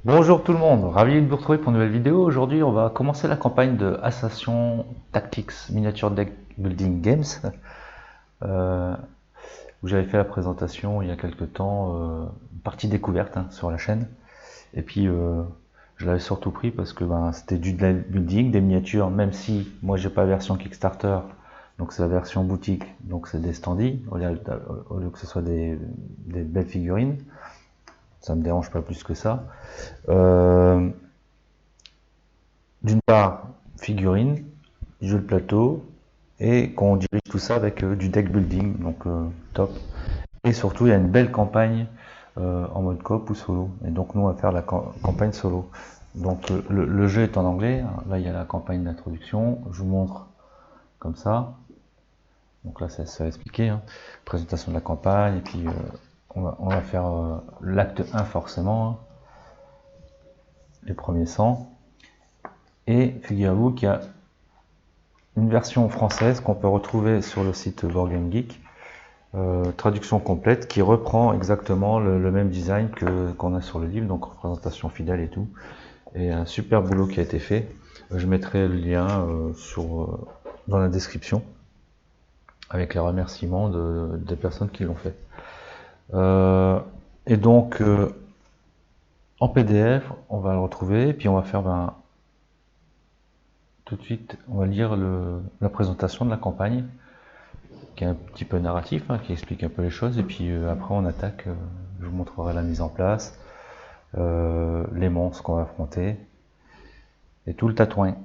Bonjour tout le monde, ravi de vous retrouver pour une nouvelle vidéo. Aujourd'hui, on va commencer la campagne de Assassin Tactics Miniature Deck Building Games, euh, où j'avais fait la présentation il y a quelques temps, une partie découverte sur la chaîne. Et puis, je l'avais surtout pris parce que c'était du deck building, des miniatures, même si moi j'ai pas la version Kickstarter, donc c'est la version boutique, donc c'est des standees, au lieu que ce soit des belles figurines. Ça me dérange pas plus que ça. Euh, D'une part, figurines, jeu de plateau, et qu'on dirige tout ça avec du deck building, donc top. Et surtout, il y a une belle campagne en mode coop ou solo. Et donc, nous, on va faire la campagne solo. Donc, le jeu est en anglais. Là, il y a la campagne d'introduction. Je vous montre comme ça. Donc là, ça va expliquer. Présentation de la campagne. Et puis, on va faire l'acte 1 forcément. Les premiers 100. Et figurez-vous qu'il y a une version française qu'on peut retrouver sur le site Board Game Geek, traduction complète, qui reprend exactement le même design qu'on a sur le livre, donc représentation fidèle et tout. Et un super boulot qui a été fait. Je mettrai le lien dans la description avec les remerciements des personnes qui l'ont fait. Et donc, en PDF, on va le retrouver, et puis on va faire tout de suite, on va lire la présentation de la campagne, qui est un petit peu narratif, qui explique un peu les choses, et puis après on attaque, je vous montrerai la mise en place, les monstres qu'on va affronter, et tout le tatouin.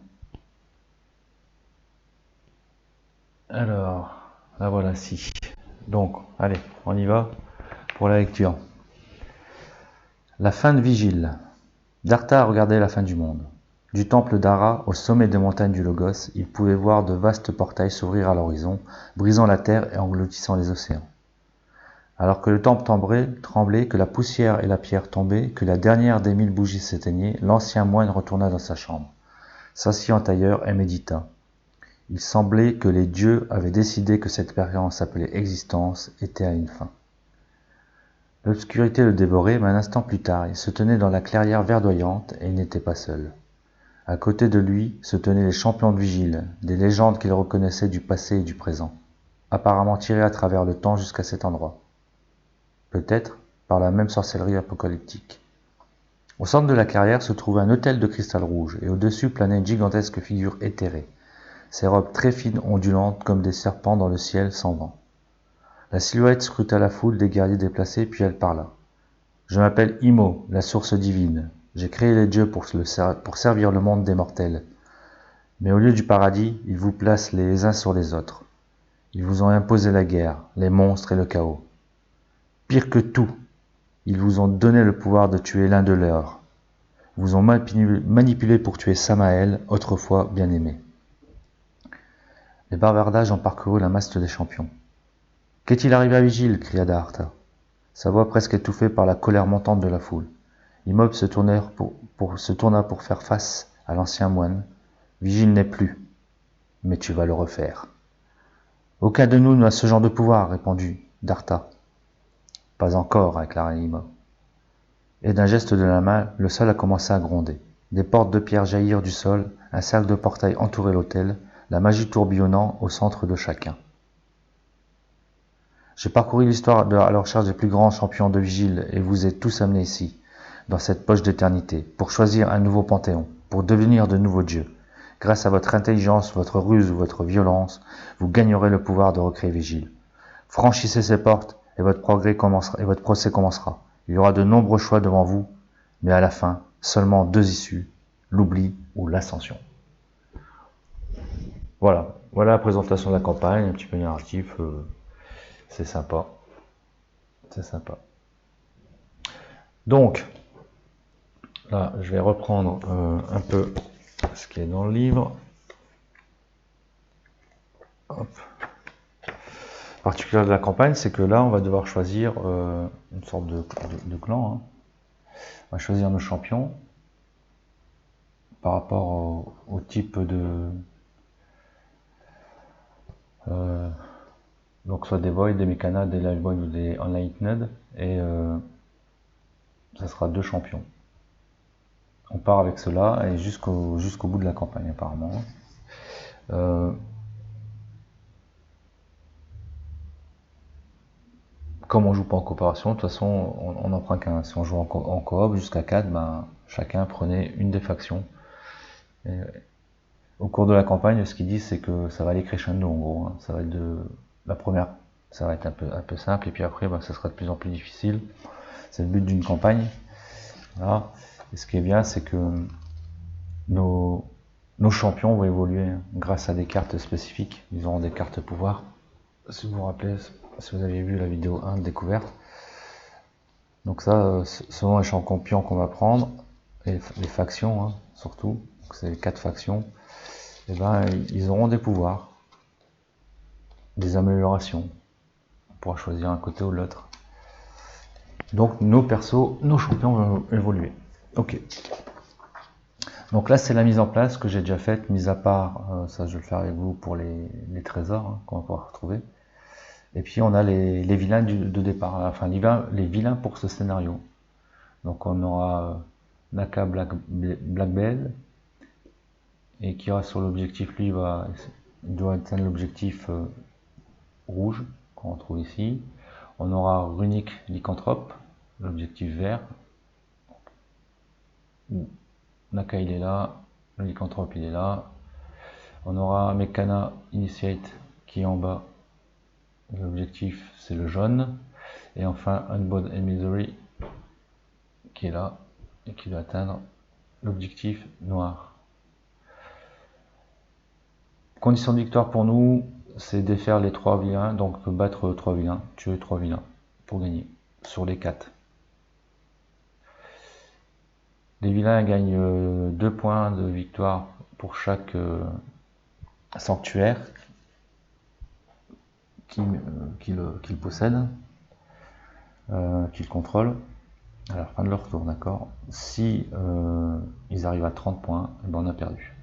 Alors, la voilà si. Donc, allez, on y va pour la lecture. La fin de Vigile. Dartha regardait la fin du monde. Du temple d'Ara, au sommet des montagnes du Logos, il pouvait voir de vastes portails s'ouvrir à l'horizon, brisant la terre et engloutissant les océans. Alors que le temple tremblait, que la poussière et la pierre tombaient, que la dernière des 1000 bougies s'éteignait, l'ancien moine retourna dans sa chambre, s'assit en tailleur et médita. Il semblait que les dieux avaient décidé que cette expérience appelée existence était à une fin. L'obscurité le dévorait, mais un instant plus tard, il se tenait dans la clairière verdoyante et il n'était pas seul. À côté de lui se tenaient les champions de vigile, des légendes qu'il reconnaissait du passé et du présent, apparemment tirées à travers le temps jusqu'à cet endroit. Peut-être par la même sorcellerie apocalyptique. Au centre de la clairière se trouvait un autel de cristal rouge, et au-dessus planait une gigantesque figure éthérée, ses robes très fines ondulantes comme des serpents dans le ciel sans vent. La silhouette scruta la foule des guerriers déplacés, puis elle parla. « Je m'appelle Imo, la source divine. J'ai créé les dieux pour servir le monde des mortels. Mais au lieu du paradis, ils vous placent les uns sur les autres. Ils vous ont imposé la guerre, les monstres et le chaos. Pire que tout, ils vous ont donné le pouvoir de tuer l'un de leurs. Vous ont manipulé pour tuer Samael, autrefois bien-aimé. » Les bavardages ont parcouru la masse des champions. « Qu'est-il arrivé à Vigile » cria Dartha, sa voix presque étouffée par la colère montante de la foule. Imob se tourna pour faire face à l'ancien moine. « Vigile n'est plus, mais tu vas le refaire. »« Aucun de nous n'a ce genre de pouvoir, répondit Dartha. »« Pas encore, déclara Imob. Et d'un geste de la main, le sol a commencé à gronder. Des portes de pierre jaillirent du sol, un cercle de portails entourait l'autel, la magie tourbillonnant au centre de chacun. J'ai parcouru l'histoire à la recherche des plus grands champions de Vigile et vous ai tous amenés ici, dans cette poche d'éternité, pour choisir un nouveau panthéon, pour devenir de nouveaux dieux. Grâce à votre intelligence, votre ruse ou votre violence, vous gagnerez le pouvoir de recréer Vigile. Franchissez ces portes et votre procès commencera. Il y aura de nombreux choix devant vous, mais à la fin, seulement deux issues, l'oubli ou l'ascension. Voilà, voilà la présentation de la campagne, un petit peu narratif, c'est sympa. C'est sympa. Donc, là, je vais reprendre un peu ce qui est dans le livre. Hop. La particularité de la campagne, c'est que là, on va devoir choisir une sorte de clan. On va choisir nos champions par rapport au type de... donc soit des Void, des Mechana, des Live Void ou des Enlightened. Et ça sera deux champions. on part avec cela et jusqu'au bout de la campagne apparemment. Comme on joue pas en coopération, de toute façon on n'en prend qu'un. Si on joue en coop jusqu'à 4, ben, chacun prenait une des factions. Et au cours de la campagne, ce qu'ils disent, c'est que ça va aller crescendo en gros. Ça va être la première, ça va être un peu simple, et puis après, ben, ça sera de plus en plus difficile. C'est le but d'une campagne. Voilà. Et ce qui est bien, c'est que nos champions vont évoluer grâce à des cartes spécifiques. Ils auront des cartes pouvoir. Si vous vous rappelez, si vous avez vu la vidéo 1 de découverte. Donc ça, selon les champions qu'on va prendre, et les factions hein, surtout, c'est les 4 factions, et ben, ils auront des pouvoirs, des améliorations. On pourra choisir un côté ou l'autre. Donc nos persos, nos champions vont évoluer. Ok. Donc là c'est la mise en place que j'ai déjà faite, mis à part, ça je vais le faire avec vous pour les trésors hein, qu'on va pouvoir retrouver. Et puis on a les vilains de départ, enfin les vilains pour ce scénario. Donc on aura Naka Black Bell, et qui reste sur l'objectif, lui il doit atteindre l'objectif rouge qu'on retrouve ici. On aura Runic Lycanthrope, l'objectif vert. Naka il est là, le Lycanthrope il est là. On aura Mekana Initiate qui est en bas. L'objectif c'est le jaune. Et enfin Unbound and Misery qui est là et qui doit atteindre l'objectif noir. Condition de victoire pour nous, c'est défaire les 3 vilains, donc battre 3 vilains, tuer 3 vilains pour gagner sur les 4. Les vilains gagnent 2 points de victoire pour chaque sanctuaire qu'ils possèdent, qu'ils contrôlent à la fin de leur tour, d'accord. Si ils arrivent à 30 points, et ben on a perdu.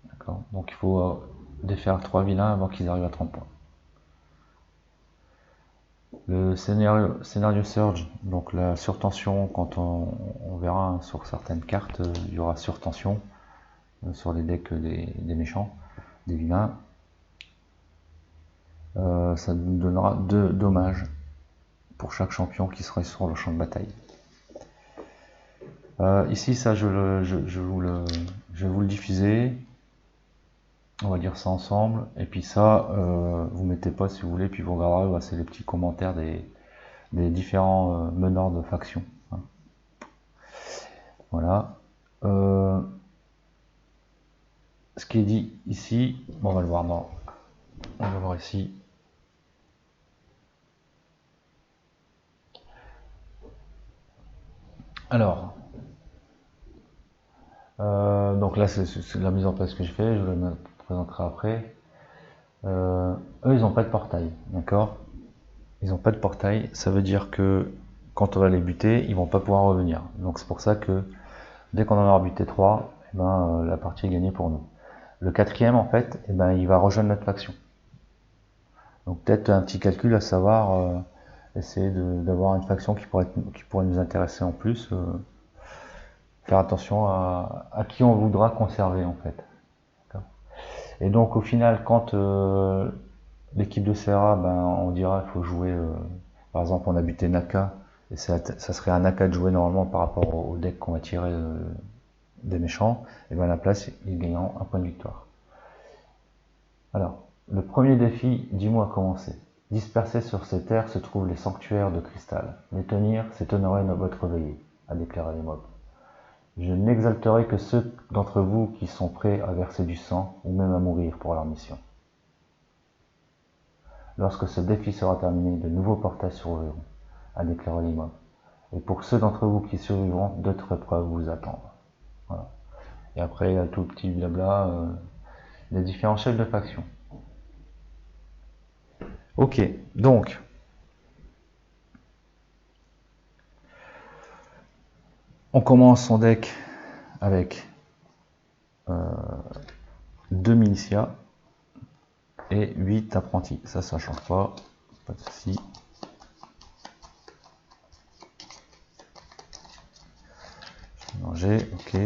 D'accord. Donc il faut défaire 3 vilains avant qu'ils arrivent à 30 points. Le scénario Surge, donc la surtension, quand on verra sur certaines cartes, il y aura surtension sur les decks des méchants, des vilains. Ça nous donnera 2 dommages pour chaque champion qui sera sur le champ de bataille. Ici, ça, je vais vous le diffuser. On va dire ça ensemble. Et puis ça, vous mettez pas si vous voulez, puis vous regarderez, bah, c'est les petits commentaires des différents meneurs de factions. Hein. Voilà. Ce qui est dit ici, bon, on va le voir dans. On va voir ici. Alors, donc là c'est la mise en place que je fais, je vous la présenterai après. Eux ils n'ont pas de portail, d'accord. Ils n'ont pas de portail, ça veut dire que quand on va les buter, ils vont pas pouvoir revenir. Donc c'est pour ça que dès qu'on en aura buté 3, eh ben, la partie est gagnée pour nous. Le 4e en fait, eh ben, il va rejoindre notre faction. Donc peut-être un petit calcul à savoir, essayer d'avoir une faction qui pourrait nous intéresser en plus. Faire attention à qui on voudra conserver en fait. Et donc au final, quand l'équipe de Serra, ben, on dira qu'il faut jouer, par exemple on a buté Naka, et ça serait un Naka de jouer normalement par rapport au deck qu'on va tirer des méchants, et bien à la place ils gagneront un point de victoire. Alors, le premier défi, dis-moi comment c'est. Dispersés sur ces terres se trouvent les sanctuaires de cristal. Les tenir, c'est honorer votre veillée, a déclaré les mobs. Je n'exalterai que ceux d'entre vous qui sont prêts à verser du sang ou même à mourir pour leur mission. Lorsque ce défi sera terminé, de nouveaux portails surgiront, a déclaré l'imam. Et pour ceux d'entre vous qui survivront, d'autres épreuves vous attendent. Voilà. Et après, il y a tout le petit blabla des différents chefs de faction. Ok, donc on commence son deck avec 2 milicias et 8 apprentis. Ça change pas de souci. Mélanger, ok.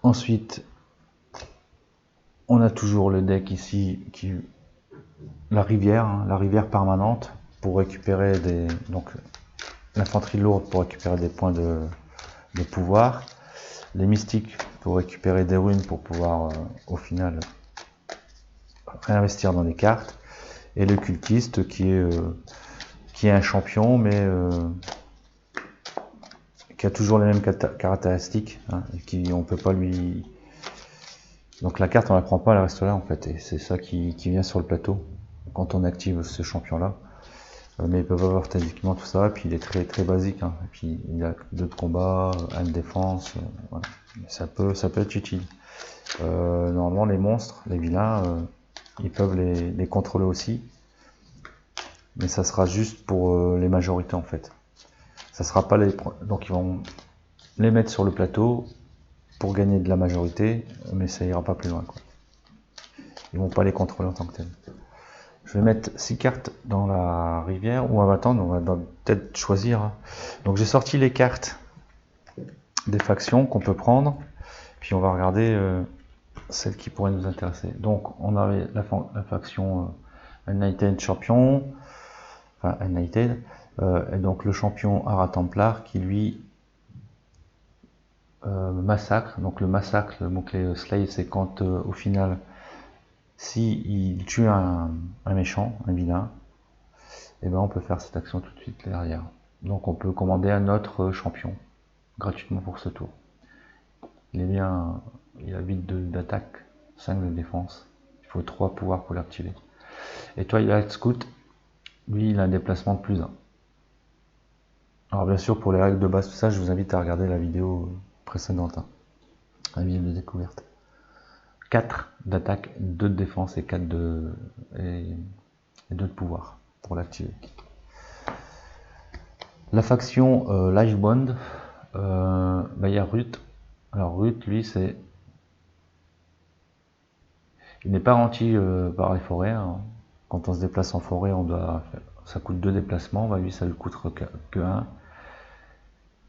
Ensuite, on a toujours le deck ici, la rivière permanente pour récupérer donc l'infanterie lourde pour récupérer des points de pouvoir, les mystiques pour récupérer des runes pour pouvoir au final réinvestir dans les cartes, et le cultiste qui est un champion mais qui a toujours les mêmes caractéristiques, hein, et qui on peut pas lui. Donc la carte on la prend pas, elle reste là en fait, et c'est ça qui vient sur le plateau quand on active ce champion là. Mais ils peuvent avoir tactiquement tout ça, et puis il est très très basique, hein. Et puis il a 2 de combat, 1 de défense, voilà. Ça peut être utile. Normalement les monstres, les vilains, ils peuvent les contrôler aussi, mais ça sera juste pour les majorités en fait. Ça sera pas donc ils vont les mettre sur le plateau pour gagner de la majorité, mais ça ira pas plus loin, quoi. Ils vont pas les contrôler en tant que tels. Je vais mettre 6 cartes dans la rivière, ou on va attendre, on va peut-être choisir. Donc j'ai sorti les cartes des factions qu'on peut prendre, puis on va regarder celles qui pourraient nous intéresser. Donc on avait la faction United Champion, enfin United, et donc le champion Ara Templar qui lui massacre. Donc le massacre, le mot-clé slay, c'est quand au final, si il tue un méchant, un vilain, et ben on peut faire cette action tout de suite derrière. Donc on peut commander un autre champion gratuitement pour ce tour. Il est bien, il a 8 d'attaque, 5 de défense. Il faut 3 pouvoirs pour l'activer. Et Twilight Scout, lui, il a un déplacement de +1. Alors bien sûr, pour les règles de base, tout ça, je vous invite à regarder la vidéo précédente, hein, la vidéo de découverte. 4 d'attaque, 2 de défense et 2 de pouvoir pour l'activer. La faction Livebond, il y a Ruth. Alors Ruth, lui, il n'est pas renti par les forêts, hein. Quand on se déplace en forêt, ça coûte 2 déplacements, lui ça lui coûte que 1.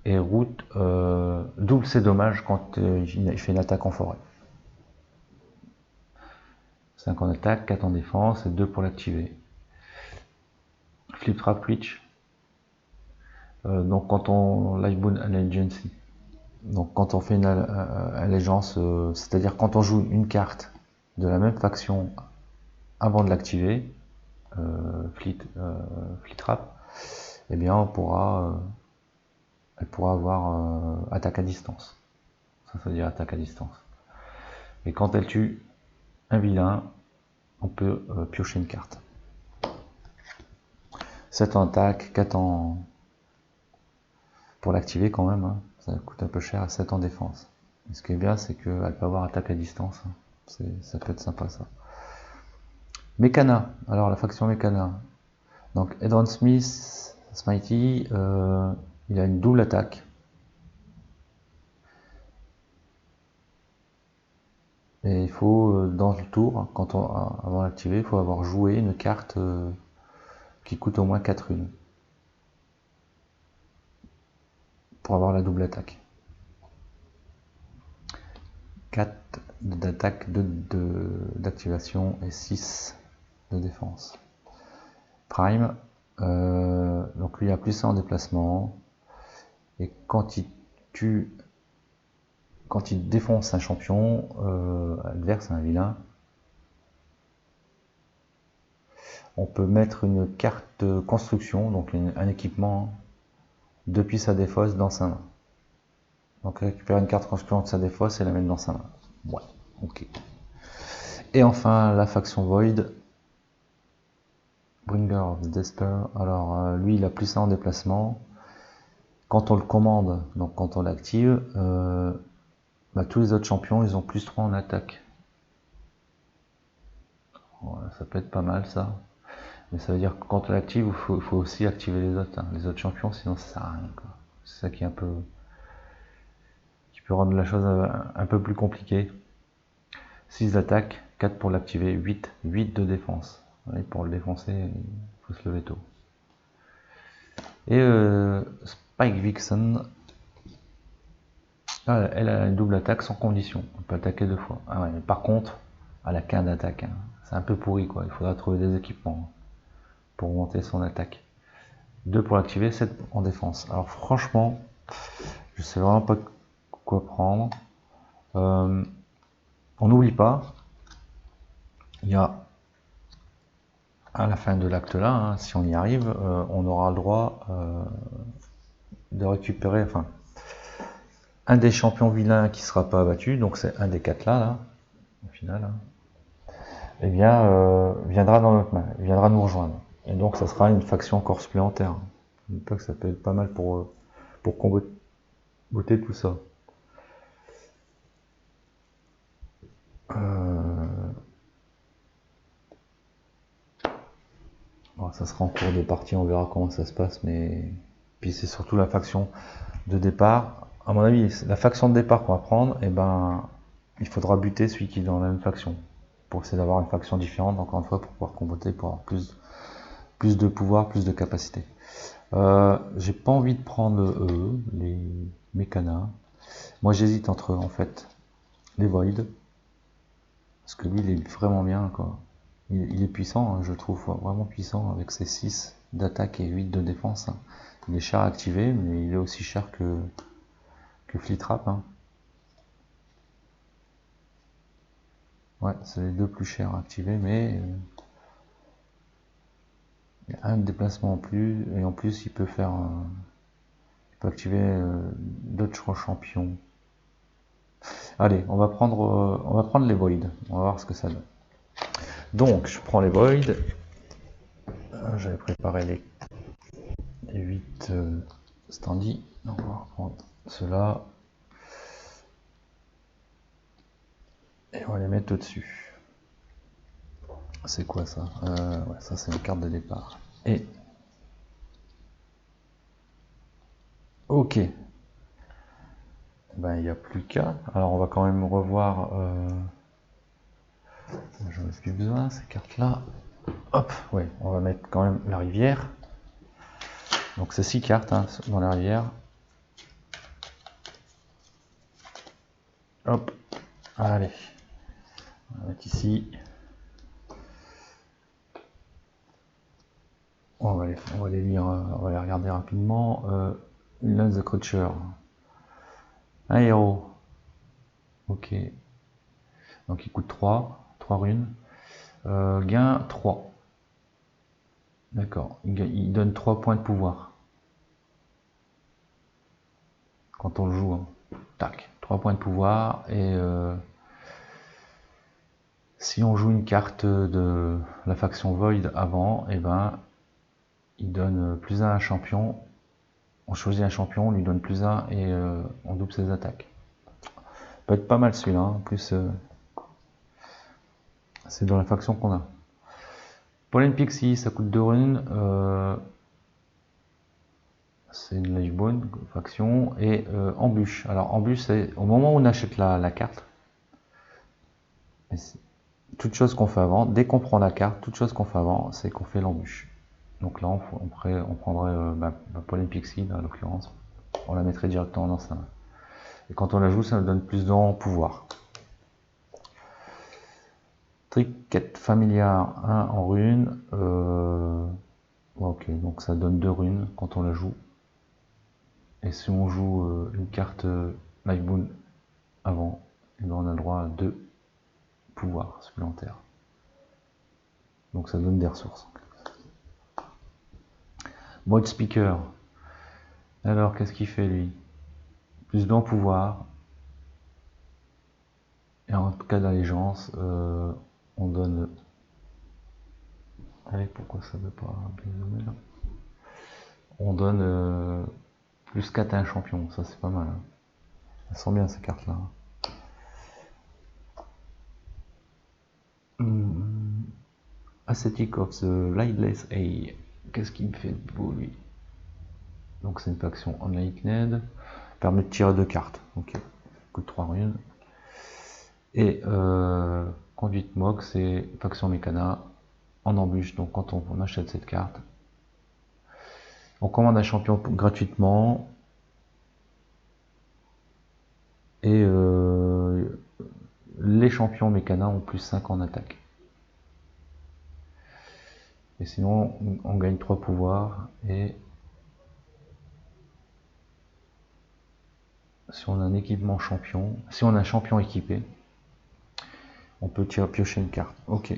Et Ruth double ses dommages quand il fait une attaque en forêt. 5 en attaque, 4 en défense et 2 pour l'activer. Flip Trap Witch. Donc quand on Livebond Allegiance, donc quand on fait une allégeance, c'est-à-dire quand on joue une carte de la même faction avant de l'activer, Fleet Trap, eh bien elle pourra avoir attaque à distance. Ça veut dire attaque à distance. Et quand elle tue un vilain, on peut piocher une carte. 7 en attaque, 4 en... pour l'activer quand même, hein. Ça coûte un peu cher, 7 en défense. Et ce qui est bien, c'est qu'elle peut avoir attaque à distance, hein. Ça peut être sympa ça. Mechana, alors la faction Mechana. Donc Edron Smith, Smitey, il a une double attaque. Et il faut, dans le tour, avant d'activer, il faut avoir joué une carte qui coûte au moins 4 runes. Pour avoir la double attaque. 4 d'attaque, 2 d'activation et 6 de défense. Prime, donc lui il a plus 1 en déplacement. Et quand il défonce un champion adverse, un vilain, on peut mettre une carte construction, donc un équipement depuis sa défausse dans sa main. Donc récupérer une carte construction de sa défausse et la mettre dans sa main. Ouais, ok. Et enfin la faction Void, Bringer of Despair. Alors lui il a plus 1 en déplacement. Quand on le commande, donc quand on l'active, tous les autres champions ils ont plus 3 en attaque. Voilà, ça peut être pas mal ça. Mais ça veut dire que quand on l'active, il faut aussi activer les autres champions, sinon ça sert à rien. C'est ça qui est un peu, qui peut rendre la chose un peu plus compliquée. 6 d'attaque, 4 pour l'activer, 8 de défense. Et pour le défoncer, il faut se lever tôt. Et Spike Vixen, Là, elle a une double attaque sans condition. On peut attaquer 2 fois. Ah ouais, mais par contre, elle a qu'un d'attaque. Hein. C'est un peu pourri, quoi. Il faudra trouver des équipements pour monter son attaque. 2 pour l'activer, 7 en défense. Alors franchement, je sais vraiment pas quoi prendre. On n'oublie pas, il y a à la fin de l'acte là, hein, si on y arrive, on aura le droit de récupérer, enfin, un des champions vilains qui sera pas abattu, donc c'est un des 4 là, au final, hein, eh bien, viendra dans notre main, viendra nous rejoindre. Et donc ça sera une faction encore supplémentaire. Donc ça peut être pas mal pour comboter tout ça. Bon, ça sera en cours de partie, on verra comment ça se passe, mais puis c'est surtout la faction de départ. À mon avis, la faction de départ qu'on va prendre, eh ben, il faudra buter celui qui est dans la même faction pour essayer d'avoir une faction différente, encore une fois, pour pouvoir comboter, pour avoir plus de pouvoir, plus de capacité. J'ai pas envie de prendre eux, les mécanas. Moi, j'hésite entre en fait les Void, parce que lui, il est vraiment bien, quoi. Il est puissant, hein, je trouve vraiment puissant avec ses 6 d'attaque et 8 de défense. Hein. Il est cher à activer, mais il est aussi cher que Flitrap. Hein. Ouais, c'est les 2 plus chers à activer, mais il y a un déplacement en plus, et en plus il peut faire, il peut activer d'autres champions. Allez, on va prendre les Void, on va voir ce que ça donne. Donc, je prends les Void. J'avais préparé les 8 standy. On va prendre ceux-là. Et on va les mettre au-dessus. C'est quoi ça? Ouais, ça c'est une carte de départ. Et ok. Ben il n'y a plus qu'à. Alors on va quand même revoir. J'en ai plus besoin ces cartes-là. Hop, ouais, on va mettre quand même la rivière. Donc c'est 6 cartes hein, dans la rivière. Hop, allez. On va mettre ici. On va les lire, on va les regarder rapidement. Lance the Creature. Un héros. Ok. Donc il coûte 3 runes. Gain 3. D'accord. Il donne 3 points de pouvoir. Quand on le joue. Hein. Tac. 3 points de pouvoir. Et si on joue une carte de la faction Void avant, et ben il donne plus 1 à un champion. On choisit un champion, on lui donne plus 1 et on double ses attaques. Ça peut être pas mal celui-là. Hein. En plus, c'est dans la faction qu'on a. Pollen Pixie, ça coûte 2 runes. C'est une Livebone faction. Et embûche. Alors, embûche, c'est au moment où on achète la carte. Toute chose qu'on fait avant, dès qu'on prend la carte, toute chose qu'on fait avant, c'est qu'on fait l'embûche. Donc là, on prendrait ma Pollen Pixie, là, en l'occurrence. On la mettrait directement dans sa main. Et quand on la joue, ça nous donne plus de pouvoir. Triquette familiar 1 en rune. Ok, donc ça donne 2 runes quand on la joue. Et si on joue une carte Liveboon avant, et ben on a le droit à 2 pouvoirs supplémentaires. Donc ça donne des ressources. Void Speaker. Alors qu'est-ce qu'il fait lui? Plus d'un pouvoir. Et en cas d'allégeance, on donne. Allez, pourquoi ça ne veut pas bien zoomer là? On donne plus 4 à un champion, ça c'est pas mal. Hein. Elles sont bien ces cartes là. Ascetic of the Lightless A. Qu'est-ce qu'il me fait de beau lui? Donc c'est une faction Unlighted. Permet de tirer 2 cartes. Ok. Coûte 3 runes. Et Conduite Mog, c'est faction Mécana en embûche. Donc quand on achète cette carte, on commande un champion gratuitement. Et les champions mécana ont plus 5 en attaque. Et sinon, on gagne 3 pouvoirs. Et si on a un équipement champion, si on a un champion équipé, on peut piocher une carte. Ok.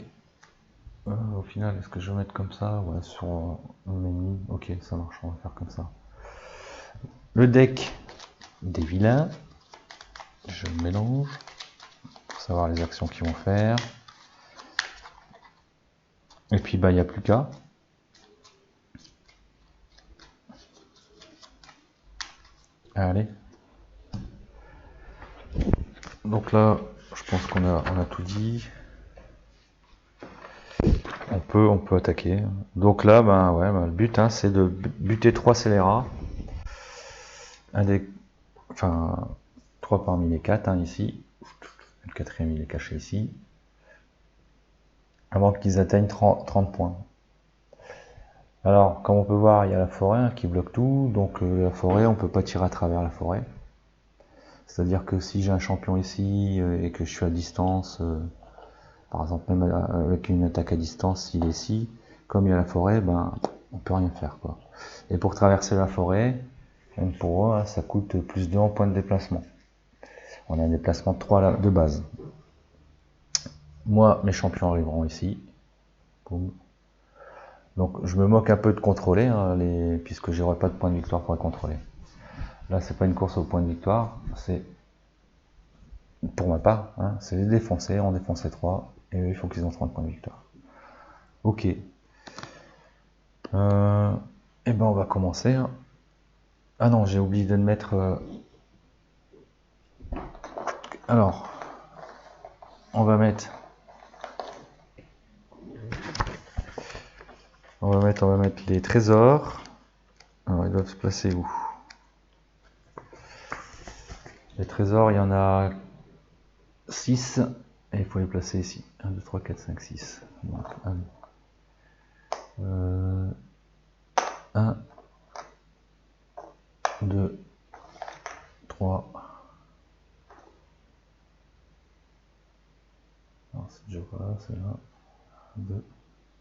Au final, est-ce que je vais mettre comme ça? Ouais, sur un ennemi. Ok, ça marche, on va faire comme ça. Le deck des vilains. Je mélange pour savoir les actions qu'ils vont faire. Et puis, bah, il n'y a plus qu'à. Allez. Donc là, je pense qu'on a tout dit. On peut attaquer. Donc là, ben ouais, ben, le but, hein, c'est de buter 3 scélérats. Enfin, 3 parmi les 4, hein, ici. Le quatrième, il est caché ici. Avant qu'ils atteignent 30 points. Alors, comme on peut voir, il y a la forêt hein, qui bloque tout. Donc la forêt, on peut pas tirer à travers la forêt. C'est-à-dire que si j'ai un champion ici et que je suis à distance, par exemple même avec une attaque à distance, s'il est ici, comme il y a la forêt, ben on peut rien faire quoi. Et pour traverser la forêt, même pour eux, hein, ça coûte plus de 1 point de déplacement. On a un déplacement de 3 de base. Moi, mes champions arriveront ici. Boum. Donc je me moque un peu de contrôler, hein, puisque j'aurai pas de point de victoire pour les contrôler. Là, c'est pas une course au point de victoire, c'est pour ma part, hein, c'est les défoncer, en défoncer 3, et eux, il faut qu'ils ont 30 points de victoire. Ok. Et ben on va commencer. Ah non, j'ai oublié de mettre... Alors, on va mettre les trésors. Alors, ils doivent se placer où? Les trésors, il y en a 6, et il faut les placer ici. 1, 2, 3, 4, 5, 6. Donc, 1, 2, 3. Alors, c'est déjà pas là, c'est là. 1, 2,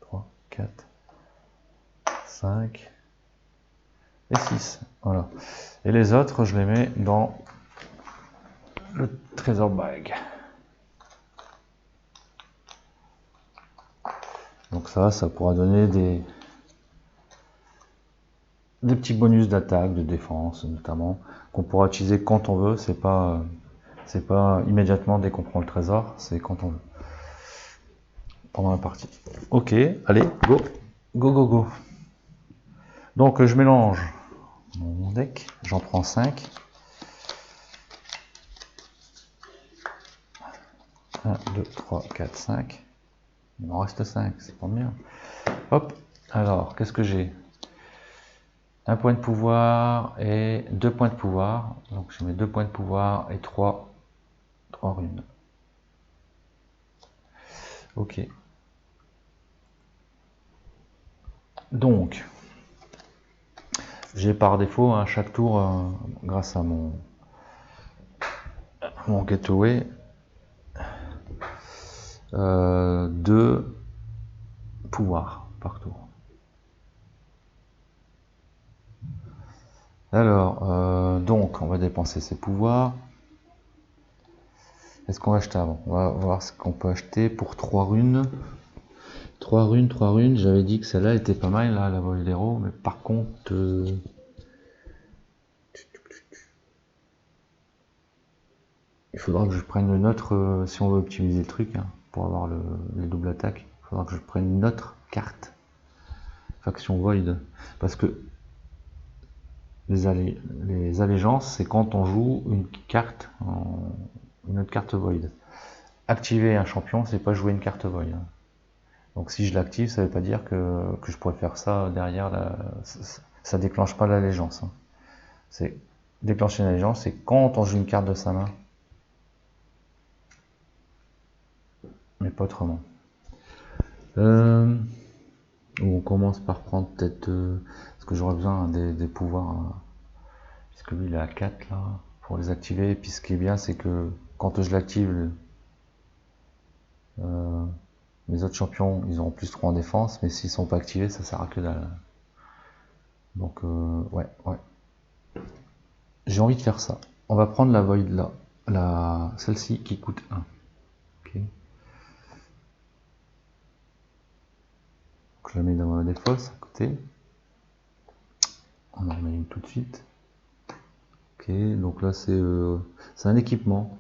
3, 4, 5 et 6. Voilà. Et les autres, je les mets dans le trésor bag. Donc ça pourra donner des petits bonus d'attaque, de défense notamment, qu'on pourra utiliser quand on veut. C'est pas immédiatement dès qu'on prend le trésor, c'est quand on veut. Pendant la partie. Ok, allez, go, go, go, go. Donc je mélange mon deck, j'en prends 5. 1, 2, 3, 4, 5. Il m'en reste 5, c'est pas bien. Hop, alors, qu'est-ce que j'ai? Un point de pouvoir et 2 points de pouvoir. Donc je mets 2 points de pouvoir et 3 runes. Ok. Donc, j'ai par défaut, hein, chaque tour, grâce à mon gateway, 2 pouvoirs par tour. Alors, donc, on va dépenser ces pouvoirs. Est-ce qu'on va acheter avant? On va voir ce qu'on peut acheter pour 3 runes. 3 runes. J'avais dit que celle-là était pas mal, là, la vol d'héros. Mais par contre... il faudra que je prenne une autre, si on veut optimiser le truc, hein, pour avoir les doubles attaques. Il faudra que je prenne une autre carte. Faction Void. Parce que les allégeances, c'est quand on joue une autre carte Void. Activer un champion, c'est pas jouer une carte Void. Hein. Donc si je l'active, ça veut pas dire que je pourrais faire ça derrière. Ça déclenche pas l'allégeance. Hein. C'est déclencher une allégeance, c'est quand on joue une carte de sa main. Mais pas autrement. On commence par prendre peut-être... parce que j'aurais besoin des pouvoirs... puisque lui il est à 4 là. pour les activer. Et puis ce qui est bien, c'est que quand je l'active, les autres champions, ils auront plus 3 en défense, mais s'ils sont pas activés, ça sert à que dalle. Donc ouais. J'ai envie de faire ça. On va prendre la Void là, celle-ci qui coûte 1. Ok. Donc je la mets dans ma défausse à côté. On en remet une tout de suite. Ok, donc là c'est un équipement.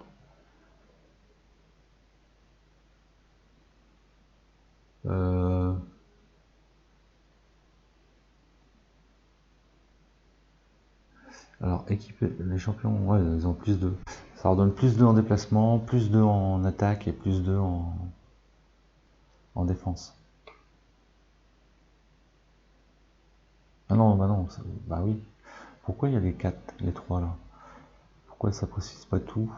Alors équiper les champions, ouais, ils ont plus de. Ça leur donne plus 2 en déplacement, plus 2 en attaque et plus 2 en défense. Ah non, bah non, bah oui. Pourquoi il y a les 4, les 3 là? Pourquoi ça précise pas tout?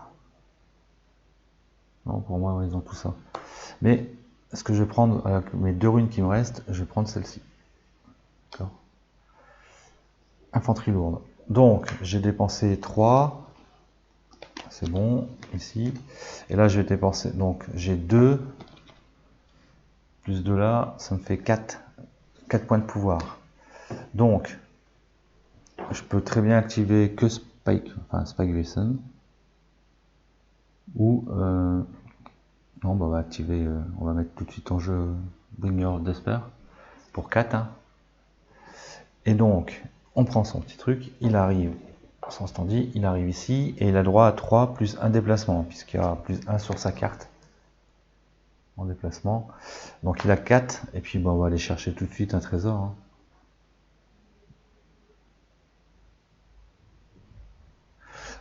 Non, pour moi, ils ont tout ça. Mais ce que je vais prendre, avec mes 2 runes qui me restent, je vais prendre celle-ci. D'accord. Infanterie lourde. Donc, j'ai dépensé 3. C'est bon, ici. Et là, je vais dépenser. Donc, j'ai 2. Plus 2 là, ça me fait 4 points de pouvoir. Donc, je peux très bien activer que Spike Gleason. Ou, non, bah, on va activer, on va mettre tout de suite en jeu Bringer of Despair pour 4. Hein. Et donc, on prend son petit truc, il arrive, son standy, il arrive ici, et il a droit à 3 plus 1 déplacement, puisqu'il y a plus 1 sur sa carte en déplacement. Donc il a 4, et puis bon, on va aller chercher tout de suite un trésor. Hein.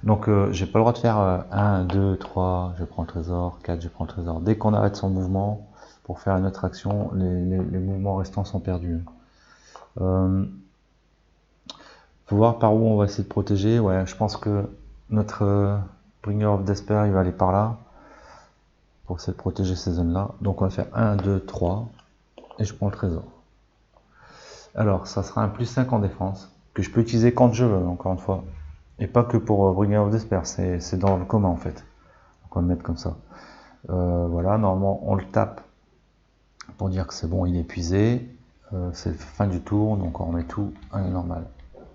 Donc j'ai pas le droit de faire 1, 2, 3, je prends le trésor, 4, je prends le trésor. Dès qu'on arrête son mouvement, pour faire une autre action, les mouvements restants sont perdus. Faut voir par où on va essayer de protéger. Ouais, je pense que notre Bringer of Despair, il va aller par là, pour essayer de protéger ces zones-là. Donc on va faire 1, 2, 3, et je prends le trésor. Alors, ça sera un plus 5 en défense, que je peux utiliser quand je veux, encore une fois. Et pas que pour Bringer of Despair, c'est dans le commun en fait. Donc on va le mettre comme ça. Voilà, normalement on le tape pour dire que c'est bon, il est épuisé. C'est fin du tour, donc on remet tout à normal.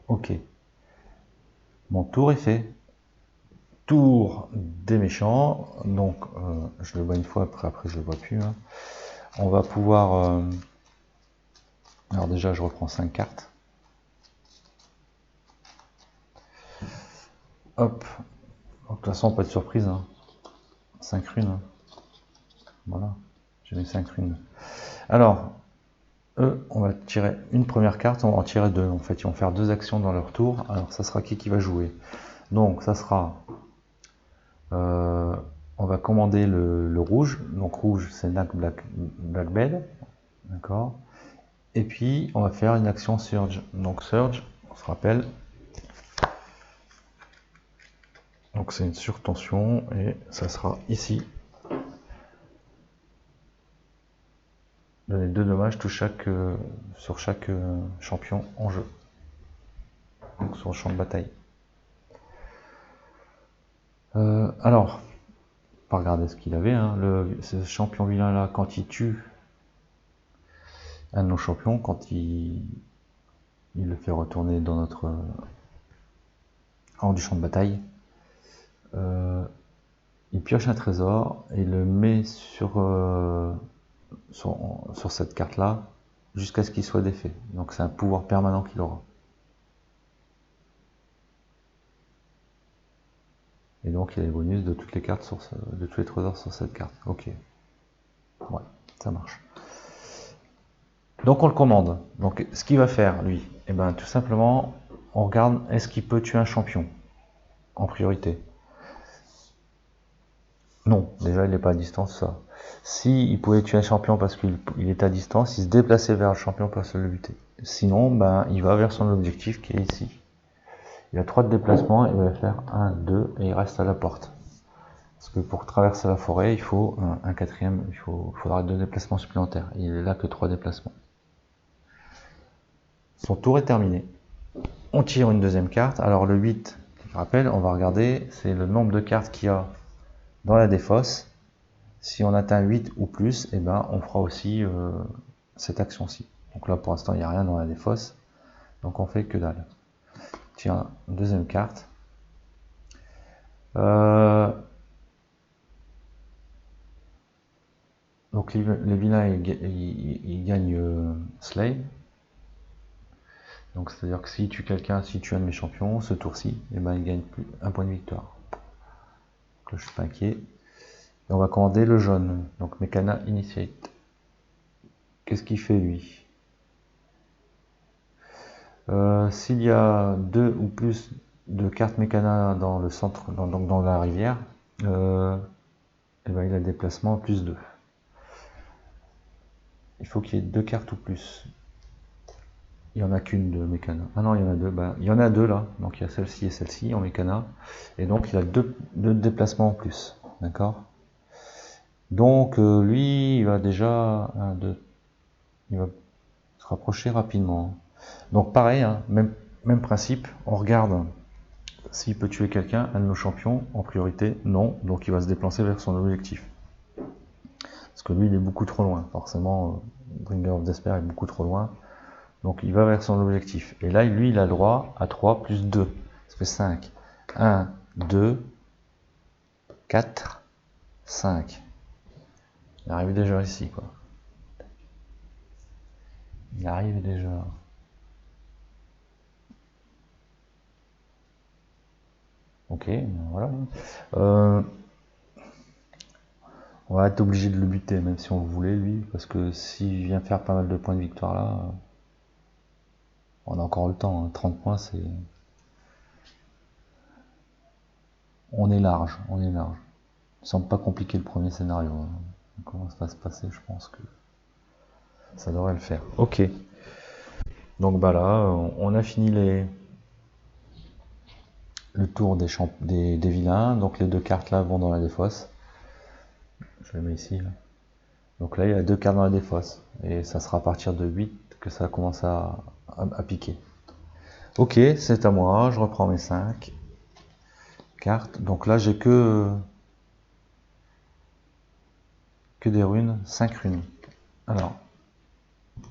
Ok. Mon tour est fait. Tour des méchants. Donc je le vois une fois, après je le vois plus. Hein. On va pouvoir... alors déjà je reprends 5 cartes. Hop. Donc, de toute façon, pas de surprise. Hein. 5 runes. Hein. Voilà. J'ai mis 5 runes. Alors, eux, on va tirer une première carte, on va en tirer 2. En fait, ils vont faire 2 actions dans leur tour. Alors, ça sera qui va jouer? Donc, ça sera... on va commander le rouge. Donc, rouge, c'est Blackbed. D'accord. Et puis, on va faire une action Surge. Donc, Surge, on se rappelle. Donc, c'est une surtension. Et ça sera ici. Donner 2 dommages sur chaque champion en jeu. Donc, sur le champ de bataille. Alors, pas regarder ce qu'il avait. Hein. Ce champion vilain là, quand il tue un de nos champions, quand il le fait retourner dans notre hors du champ de bataille, il pioche un trésor et le met sur cette carte là jusqu'à ce qu'il soit défait. Donc c'est un pouvoir permanent qu'il aura. Et donc il a les bonus de toutes les cartes de tous les trésors sur cette carte. Ok. Ouais, ça marche. Donc on le commande. Donc ce qu'il va faire lui, et ben tout simplement, on regarde est-ce qu'il peut tuer un champion en priorité. Non, déjà il n'est pas à distance ça. Si il pouvait tuer un champion parce qu'il est à distance, il se déplaçait vers le champion pour se le buter. Sinon, ben il va vers son objectif qui est ici. Il a 3 de déplacement, il va faire 1, 2 et il reste à la porte. Parce que pour traverser la forêt, il faut un quatrième, il faudra 2 déplacements supplémentaires. Il est là que 3 déplacements. Son tour est terminé. On tire une deuxième carte. Alors le 8, Je rappelle, on va regarder, c'est le nombre de cartes qu'il y a dans la défausse. Si on atteint 8 ou plus, eh ben, on fera aussi cette action-ci. Donc là, pour l'instant, il n'y a rien dans la défausse. Donc on fait que dalle. Tiens, deuxième carte. Donc les vilains, ils gagnent Slay. Donc c'est-à-dire que si tu quelqu'un, si tu es un de mes champions, ce tour-ci, eh ben, il gagne un point de victoire. Donc là, je suis pas inquiet. Et on va commander le jaune. Donc Mekana Initiate. Qu'est-ce qu'il fait lui? S'il y a 2 ou plus de cartes Mekana dans le centre, dans la rivière, et ben il a le déplacement plus 2. Il faut qu'il y ait 2 cartes ou plus. Il n'y en a qu'une de Mekana. Ah non, il y en a 2. Ben, il y en a 2 là. Donc il y a celle-ci et celle-ci en Mekana. Et donc il a 2 déplacements en plus. D'accord. Donc lui, il va déjà il va se rapprocher rapidement. Donc pareil, hein, même principe, on regarde s'il peut tuer quelqu'un, un de nos champions, en priorité, non, donc il va se déplacer vers son objectif. Parce que lui, il est beaucoup trop loin, forcément, Bringer of Despair est beaucoup trop loin, donc il va vers son objectif. Et là, lui, il a le droit à 3 plus 2, ça fait 5. 1, 2, 4, 5. Il arrive déjà ici, quoi. Il arrive déjà. Ok, voilà. On va être obligé de le buter, même si on le voulait, lui, parce que s'il vient faire pas mal de points de victoire là, on a encore le temps. Hein. 30 points, c'est. On est large, on est large. Il semble pas compliqué le premier scénario. Hein. Comment ça va se passer, je pense que ça devrait le faire. Ok. Donc bah là, on a fini le tour des vilains. Donc les 2 cartes là vont dans la défausse. Je les mets ici. Là. Donc là, il y a 2 cartes dans la défausse. Et ça sera à partir de 8 que ça commence à piquer. Ok, c'est à moi. Je reprends mes 5 cartes. Donc là, j'ai que des runes. 5 runes. Alors,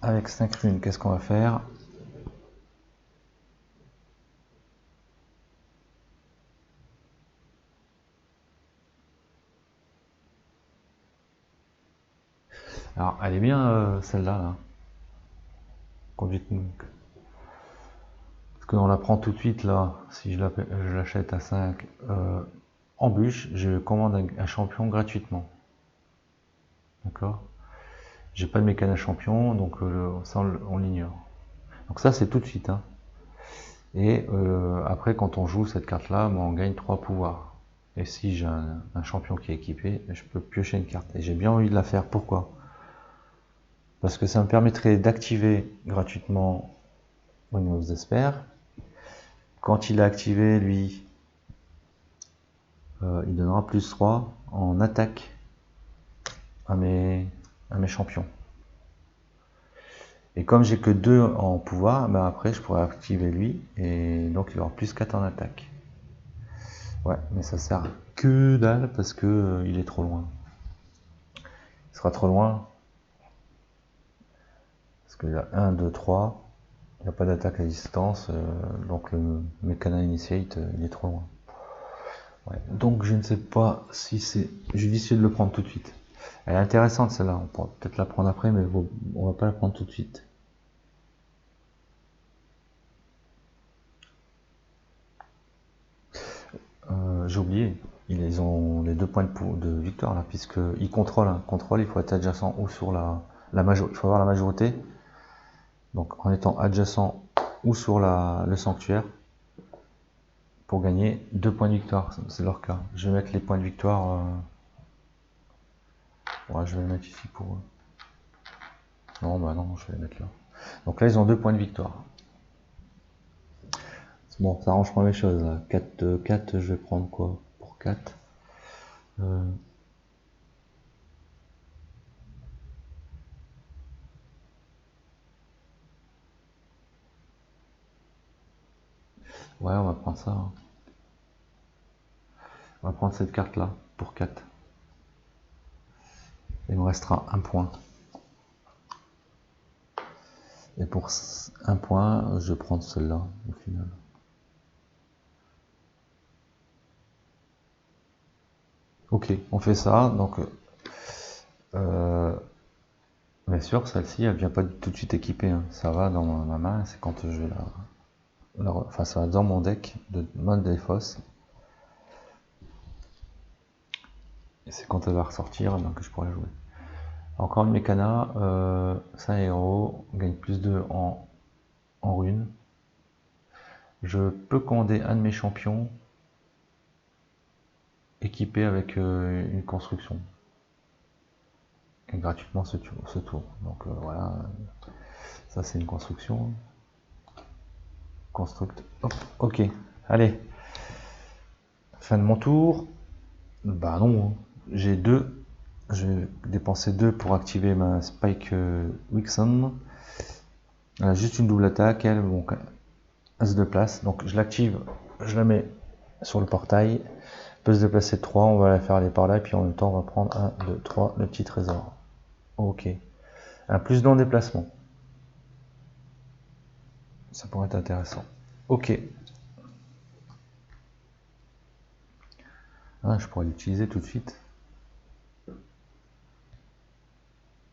avec 5 runes, qu'est-ce qu'on va faire? Alors, elle est bien celle-là, là. Conduite Monk. Parce qu'on la prend tout de suite, là. Si je l'achète à 5 en bûche, je commande un champion gratuitement. D'accord. J'ai pas de mécana champion, donc ça on l'ignore. Donc ça c'est tout de suite. Hein. Et après quand on joue cette carte là, on gagne 3 pouvoirs. Et si j'ai un champion qui est équipé, je peux piocher une carte. Et j'ai bien envie de la faire. Pourquoi? Parce que ça me permettrait d'activer gratuitement Windows Despair. Quand il est activé, lui, il donnera plus 3 en attaque à mes champions. Et comme j'ai que 2 en pouvoir, ben après je pourrais activer lui, et donc il aura plus 4 en attaque. Ouais, mais ça sert que dalle parce que il est trop loin. Il sera trop loin. Parce qu'il y a 1, 2, 3. Il n'y a pas d'attaque à distance, donc le Mekana Initiate, il est trop loin. Ouais, donc je ne sais pas si c'est judicieux de le prendre tout de suite. Elle est intéressante celle-là, on pourra peut-être la prendre après, mais on va pas la prendre tout de suite. J'ai oublié, ils ont les 2 points de victoire là, puisqu'ils contrôlent. Hein. Contrôle, il faut être adjacent ou sur la majorité. Il faut avoir la majorité. Donc en étant adjacent ou sur le sanctuaire pour gagner 2 points de victoire. C'est leur cas. Je vais mettre les points de victoire. Ouais, je vais les mettre ici pour eux. Non, bah non, je vais les mettre là. Donc là, ils ont 2 points de victoire. Bon, ça arrange pas mes choses. Là. 4, je vais prendre quoi pour 4 Ouais, on va prendre ça. Hein. On va prendre cette carte là pour 4. Il nous restera un point. Et pour un point, je vais prendre celle-là au final. Ok, on fait ça. Donc, bien sûr, celle-ci, elle vient pas tout de suite équipée. Hein. Ça va dans ma main. C'est quand je vais enfin, ça va dans mon deck de mode des fosses. Et c'est quand elle va ressortir que je pourrai jouer. Encore une mécana, 5 héros, on gagne plus 2 en runes. Je peux commander un de mes champions équipé avec une construction. Et gratuitement ce tour. Donc voilà, ça c'est une construction. Construct. Hop, ok, allez. Fin de mon tour. Bah non, j'ai 2. Je vais dépenser 2 pour activer ma Spike Wixon. Elle a juste une double attaque, elle, bon, elle se déplace. Donc je l'active, je la mets sur le portail. Elle peut se déplacer de 3, on va la faire aller par là, et puis en même temps on va prendre 1, 2, 3, le petit trésor. Ok. Un plus dans le déplacement. Ça pourrait être intéressant. Ok. Ah, je pourrais l'utiliser tout de suite.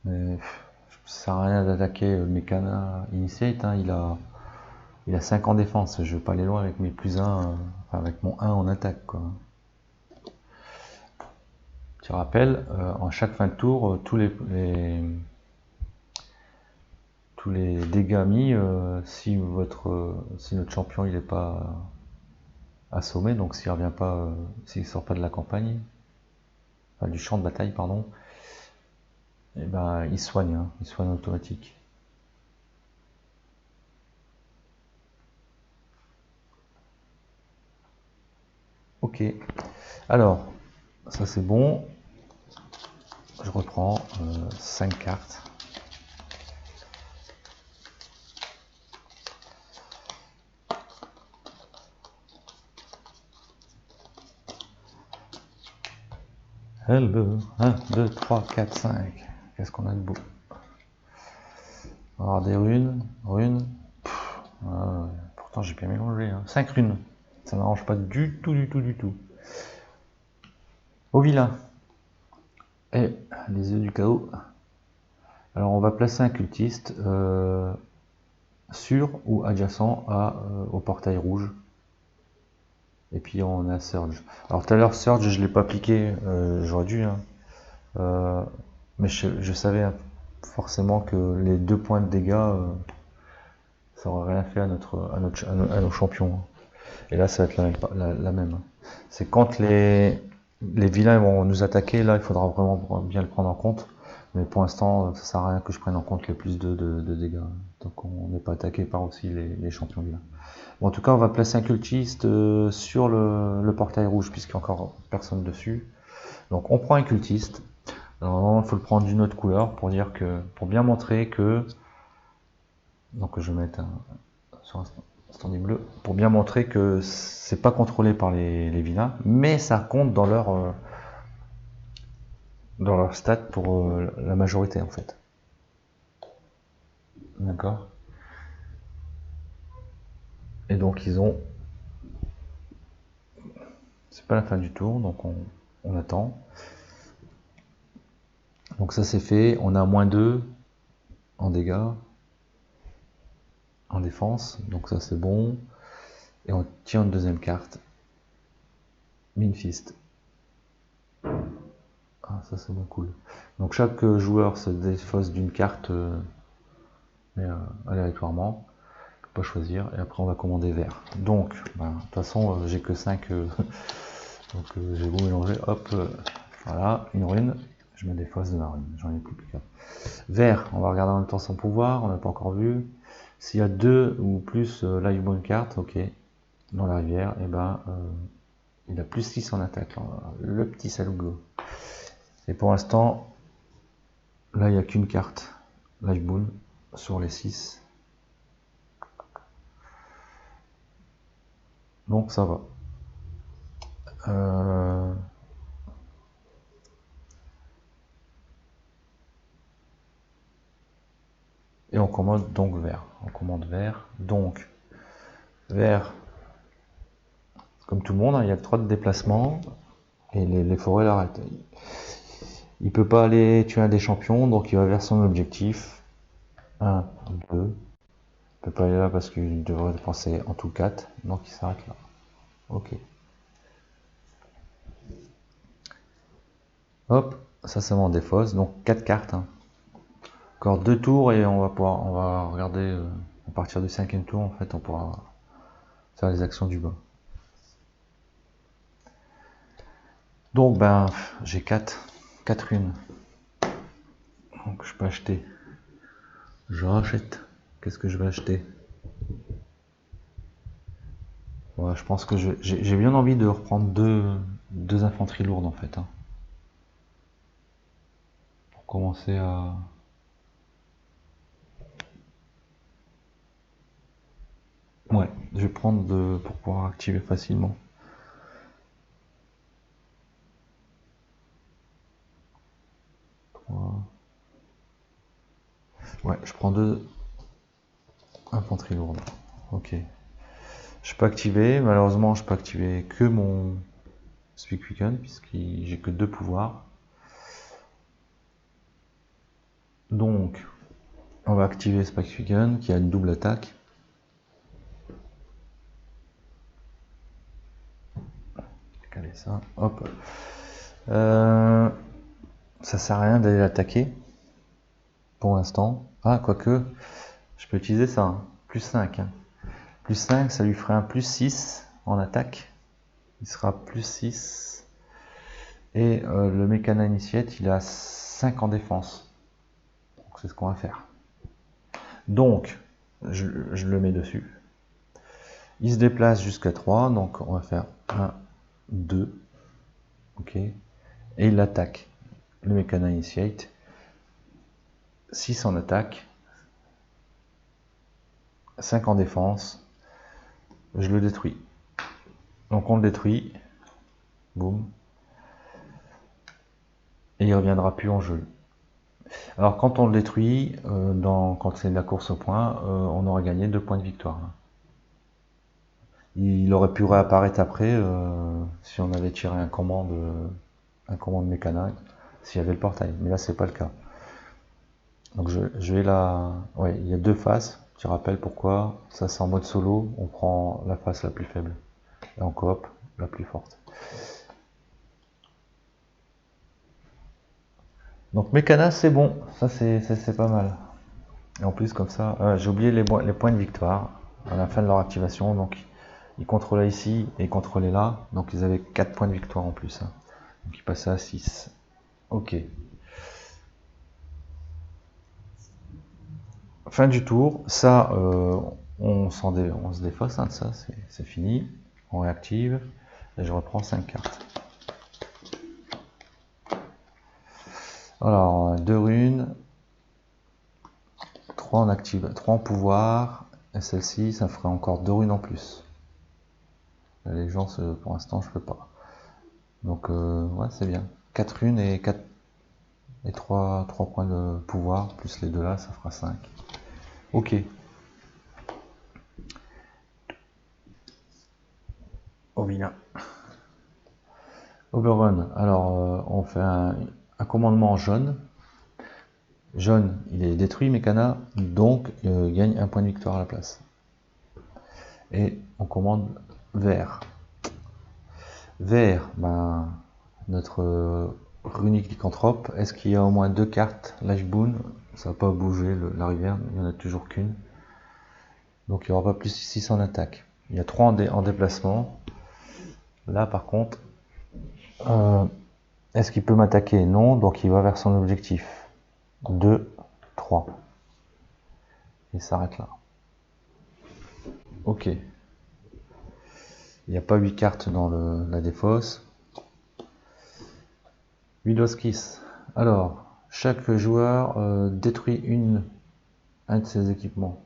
Mais ça sert à rien d'attaquer le Mechana Initiate. Hein, il a 5 en défense. Je vais pas aller loin avec mes plus 1, enfin avec mon 1 en attaque. Quoi. Petit rappel, en chaque fin de tour, tous les dégâts mis, si notre champion il n'est pas assommé, donc s'il revient pas, s'il sort pas de la campagne, enfin du champ de bataille, pardon, et ben il soigne, hein, il soigne automatique. Ok, alors ça c'est bon. Je reprends 5 cartes. Hello, 1, 2, 3, 4, 5. Qu'est-ce qu'on a de beau? On va avoir des runes. Pourtant j'ai bien mélangé. Hein. 5 runes. Ça m'arrange pas du tout. Au vilain. Et les yeux du chaos. Alors on va placer un cultiste sur ou adjacent au portail rouge. Et puis on a Surge. Alors tout à l'heure Surge je ne l'ai pas appliqué, j'aurais dû. Hein. Mais je savais forcément que les 2 points de dégâts, ça aurait rien fait à nos champions. Et là ça va être la même. C'est quand les vilains vont nous attaquer, là il faudra vraiment bien le prendre en compte. Mais pour l'instant, ça sert à rien que je prenne en compte les plus de dégâts. Donc on n'est pas attaqué par aussi les champions vilains. Bon, en tout cas, on va placer un cultiste sur le portail rouge, puisqu'il n'y a encore personne dessus. Donc on prend un cultiste. Alors il faut le prendre d'une autre couleur pour bien montrer que. Donc je vais mettre sur un standing bleu pour bien montrer que c'est pas contrôlé par les vilains, mais ça compte dans leur stats pour la majorité en fait. D'accord. Et donc ils ont. C'est pas la fin du tour, donc on attend. Donc ça c'est fait, on a moins 2 en dégâts, en défense, donc ça c'est bon. Et on tire une deuxième carte. Minfist. Ah ça c'est bon, cool. Donc chaque joueur se défausse d'une carte aléatoirement. On peut pas choisir. Et après on va commander vert. Donc, de toute façon j'ai que 5. Donc j'ai beau mélanger, hop, voilà, une rune. Je me défausse de ma rune, j'en ai plus qu'un. Vert, on va regarder en même temps son pouvoir, on n'a pas encore vu. S'il y a 2 ou plus Livebone cartes, ok, dans la rivière, et il a plus 6 en attaque, le petit salugo. Et pour l'instant, là il n'y a qu'une carte Livebone sur les 6. Donc ça va. Euh, Et on commande donc vert. On commande vert. Donc, vert, comme tout le monde, hein, il y a que 3 de déplacement. Et les forêts l'arrêtent. Il peut pas aller tuer un des champions, donc il va vers son objectif. 1, 2. Il peut pas aller là parce qu'il devrait dépenser en tout 4. Donc il s'arrête là. Ok. Hop, ça c'est mon défausse. Donc 4 cartes. Hein. Encore 2 tours et on va regarder à partir du 5e tour en fait on pourra faire les actions du bas. Donc ben j'ai 4 runes. Donc je peux acheter. Je rachète. Qu'est-ce que je vais acheter? Ouais, je pense que j'ai bien envie de reprendre deux infanteries lourdes en fait. Hein. Pour commencer à. Ouais, je vais prendre pour pouvoir activer facilement. Ouais, je prends 2 infanteries lourdes. Ok. Je peux activer, malheureusement je peux activer que mon Speak Weekend puisque j'ai que 2 pouvoirs. Donc on va activer Speak Weekend qui a une double attaque. Caler ça, hop. Ça sert à rien d'aller l'attaquer pour l'instant. Ah, quoique, je peux utiliser ça, hein. Plus 5. Hein. Plus 5, ça lui ferait un plus 6 en attaque. Il sera plus 6. Et le Mécana Initiate, il a 5 en défense. Donc c'est ce qu'on va faire. Donc, je le mets dessus. Il se déplace jusqu'à 3, donc on va faire 1, 2. Ok. Et il attaque. Le Mécana Initiate. 6 en attaque. 5 en défense. Je le détruis. Donc on le détruit. Boum. Et il reviendra plus en jeu. Alors quand on le détruit, quand c'est de la course au point, on aura gagné 2 points de victoire. Il aurait pu réapparaître après si on avait tiré un commande mécanique, s'il y avait le portail. Mais là c'est pas le cas. Donc je vais là. Ouais, il y a 2 faces. Tu rappelles pourquoi? Ça c'est en mode solo, on prend la face la plus faible. Et en coop, la plus forte. Donc Mécana c'est bon, ça c'est pas mal. Et en plus comme ça, j'ai oublié les points de victoire à la fin de leur activation, donc ils contrôlaient ici et ils contrôlaient là, donc ils avaient 4 points de victoire en plus. Hein. Donc ils passaient à 6. Ok. Fin du tour, ça on se défausse hein, de ça, c'est fini. On réactive et je reprends 5 cartes. Alors 2 runes, 3 en active, 3 en pouvoir, et celle-ci ça ferait encore 2 runes en plus. La légence pour l'instant je peux pas. Donc ouais c'est bien. 4 runes et 3 points de pouvoir, plus les 2 là, ça fera 5. Ok. Ovina. Overrun. Alors on fait un commandement jaune. Jaune, il est détruit Mécana, donc il gagne un point de victoire à la place. Et on commande vert. Vert, ben, notre runique lycanthrope, est-ce qu'il y a au moins 2 cartes Lash Boon? Ça va pas bouger la rivière, il n'y en a toujours qu'une. Donc il n'y aura pas plus 6 en attaque. Il y a 3 en déplacement. Là par contre, est-ce qu'il peut m'attaquer? Non, donc il va vers son objectif. 2, 3. Il s'arrête là. Ok. Il n'y a pas 8 cartes dans la défausse. Widoskis. Alors, chaque joueur détruit un de ses équipements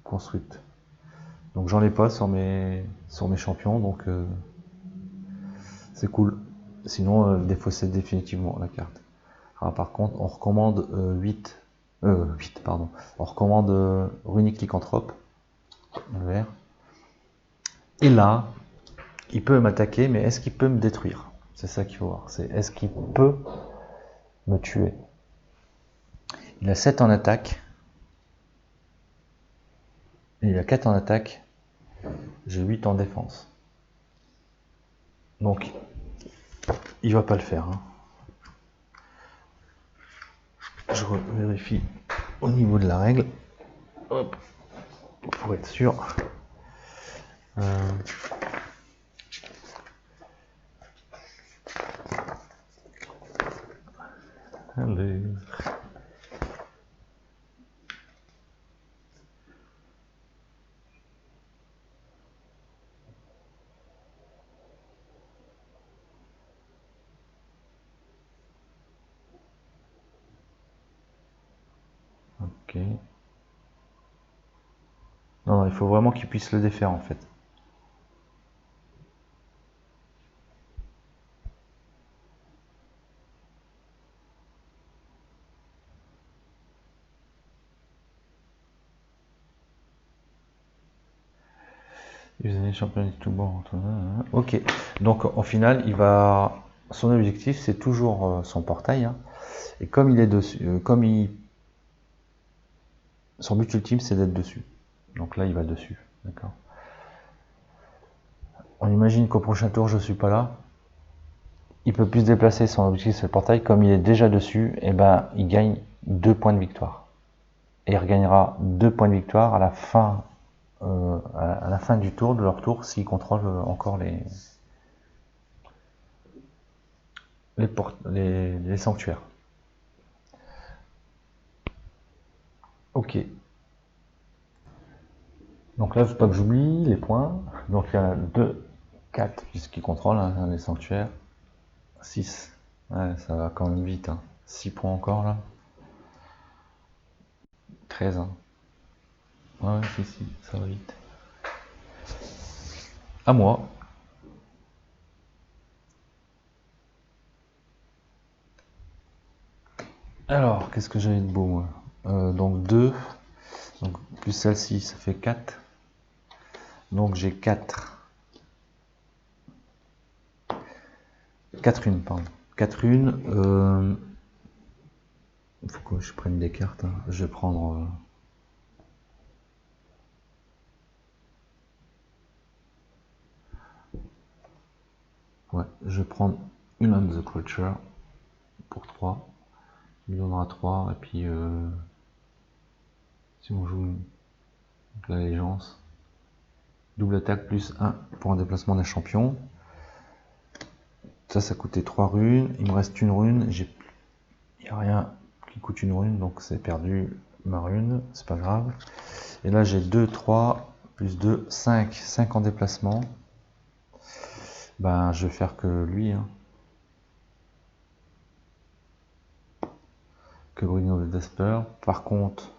construites. Donc j'en ai pas sur mes champions, donc C'est cool. Sinon, défausser définitivement la carte. Alors, par contre, on recommande 8, pardon. On recommande Runic Lycanthrope, le vert. Et là, il peut m'attaquer, mais est-ce qu'il peut me détruire? C'est ça qu'il faut voir. C'est est-ce qu'il peut me tuer? Il a 7 en attaque. Et il a 4 en attaque. J'ai 8 en défense. Donc, il va pas le faire. Hein. Je vérifie au niveau de la règle. Hop. Pour être sûr. Allez. Ok. Non, il faut vraiment qu'il puisse le défaire en fait. Les champions du tout bon. Ok. Donc au final, il va. Son objectif, c'est toujours son portail. Hein. Et comme il est dessus, son but ultime, c'est d'être dessus. Donc là, il va dessus. D'accord. On imagine qu'au prochain tour, je suis pas là. Il peut plus se déplacer. Son objectif, c'est le portail. Comme il est déjà dessus, et ben, il gagne 2 points de victoire. Et il regagnera 2 points de victoire à la fin du tour, de leur tour, s'ils contrôlent encore les sanctuaires. Ok. Donc là, il ne faut pas que j'oublie les points. Donc il y a 2, 4, puisqu'ils contrôlent hein, les sanctuaires. 6. Ouais, ça va quand même vite. Hein. 6 points encore là. 13. Hein. Ouais, si, ça va vite. À moi. Alors, qu'est-ce que j'avais de beau, moi donc 2, donc, plus celle-ci, ça fait 4. Donc j'ai 4. 4 unes, pardon. 4 unes. Il faut que je prenne des cartes. Hein. Je vais prendre... Ouais, je vais prendre une on the creature pour 3. Il donnera 3. Et puis, si on joue l'allégeance, double attaque plus 1 pour un déplacement des champions. Ça coûtait 3 runes. Il me reste une rune. Il n'y a rien qui coûte une rune, donc c'est perdu ma rune. C'est pas grave. Et là, j'ai 2, 3, plus 2, 5. 5 en déplacement. Ben, je vais faire que lui. Hein. Que Bruno de Desper. Par contre,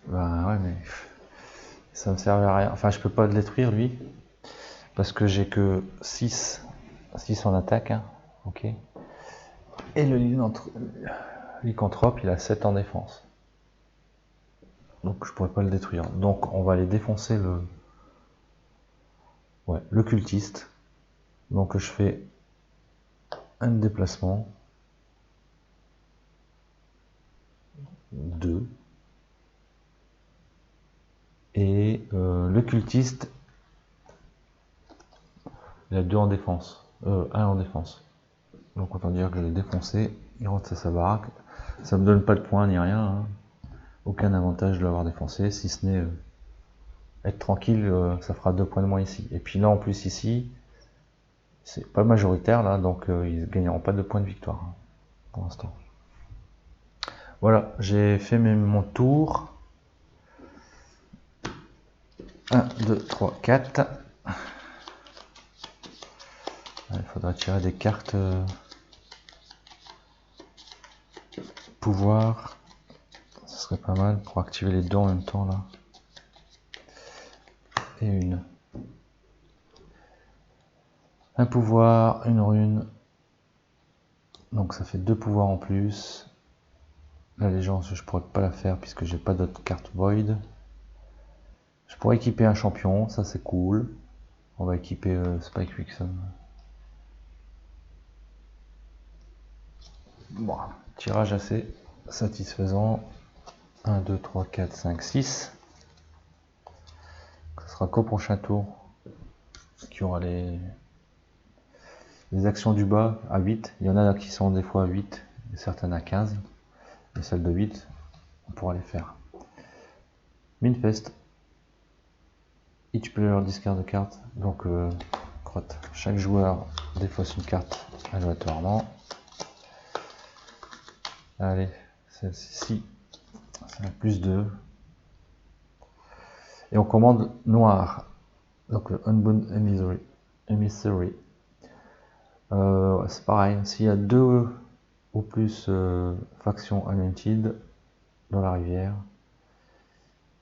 ben ouais, mais ça me servait à rien. Enfin, je peux pas le détruire lui, parce que j'ai que 6 en attaque. Hein. Ok. Et le lycanthrope, il a 7 en défense. Donc je pourrais pas le détruire. Donc on va aller défoncer le cultiste. Donc je fais un déplacement. 2. Et le cultiste, il a 2 en défense. 1 en défense. Donc autant dire que je l'ai défoncé. Il rentre à sa baraque. Ça me donne pas de points ni rien. Hein. Aucun avantage de l'avoir défoncé, si ce n'est être tranquille, ça fera 2 points de moins ici. Et puis là en plus ici, c'est pas majoritaire là, donc ils ne gagneront pas de points de victoire hein, pour l'instant. Voilà, j'ai fait mon tour. 1, 2, 3, 4. Il faudra tirer des cartes pouvoir. Ce serait pas mal pour activer les deux en même temps là. Et une. Un pouvoir, une rune. Donc ça fait 2 pouvoirs en plus. L'allégeance, je pourrais pas la faire puisque j'ai pas d'autres cartes void. Je pourrais équiper un champion, ça c'est cool. On va équiper Spike Wixon. Bon, tirage assez satisfaisant. 1, 2, 3, 4, 5, 6. Ce sera qu'au prochain tour qui aura les actions du bas à 8. Il y en a qui sont des fois à 8 et certaines à 15. Et celles de 8, on pourra les faire. Minfest. Each player discard a carte. Donc, chaque joueur défausse une carte aléatoirement. Allez, celle-ci, c'est un plus 2. Et on commande noir. Donc le Unbound Emissary. C'est pareil, s'il y a 2 ou plus factions Unlimited dans la rivière,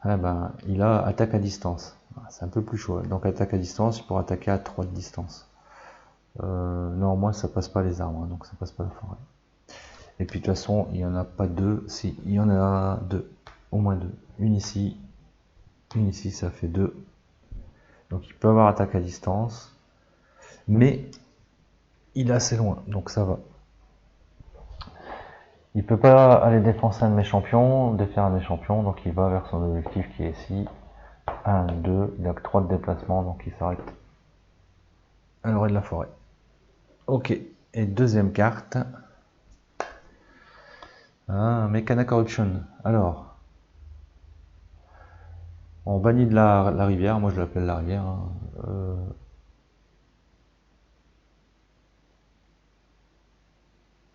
eh ben, il a attaque à distance. C'est un peu plus chaud. Donc attaque à distance, il pourra attaquer à 3 de distance. Néanmoins, ça passe pas les arbres, hein, donc ça passe pas la forêt. Et puis de toute façon, il n'y en a pas 2. Si, il y en a 2. Au moins 2. Une ici, ça fait 2. Donc il peut avoir attaque à distance. Mais il est assez loin, donc ça va. Il peut pas aller défoncer un de mes champions, défaire un de mes champions, donc il va vers son objectif qui est ici. 1, 2, il a que 3 de déplacement, donc il s'arrête à l'orée de la forêt. Ok, et deuxième carte. Mechana Corruption. Alors, on bannit de la rivière, moi je l'appelle la rivière. Hein.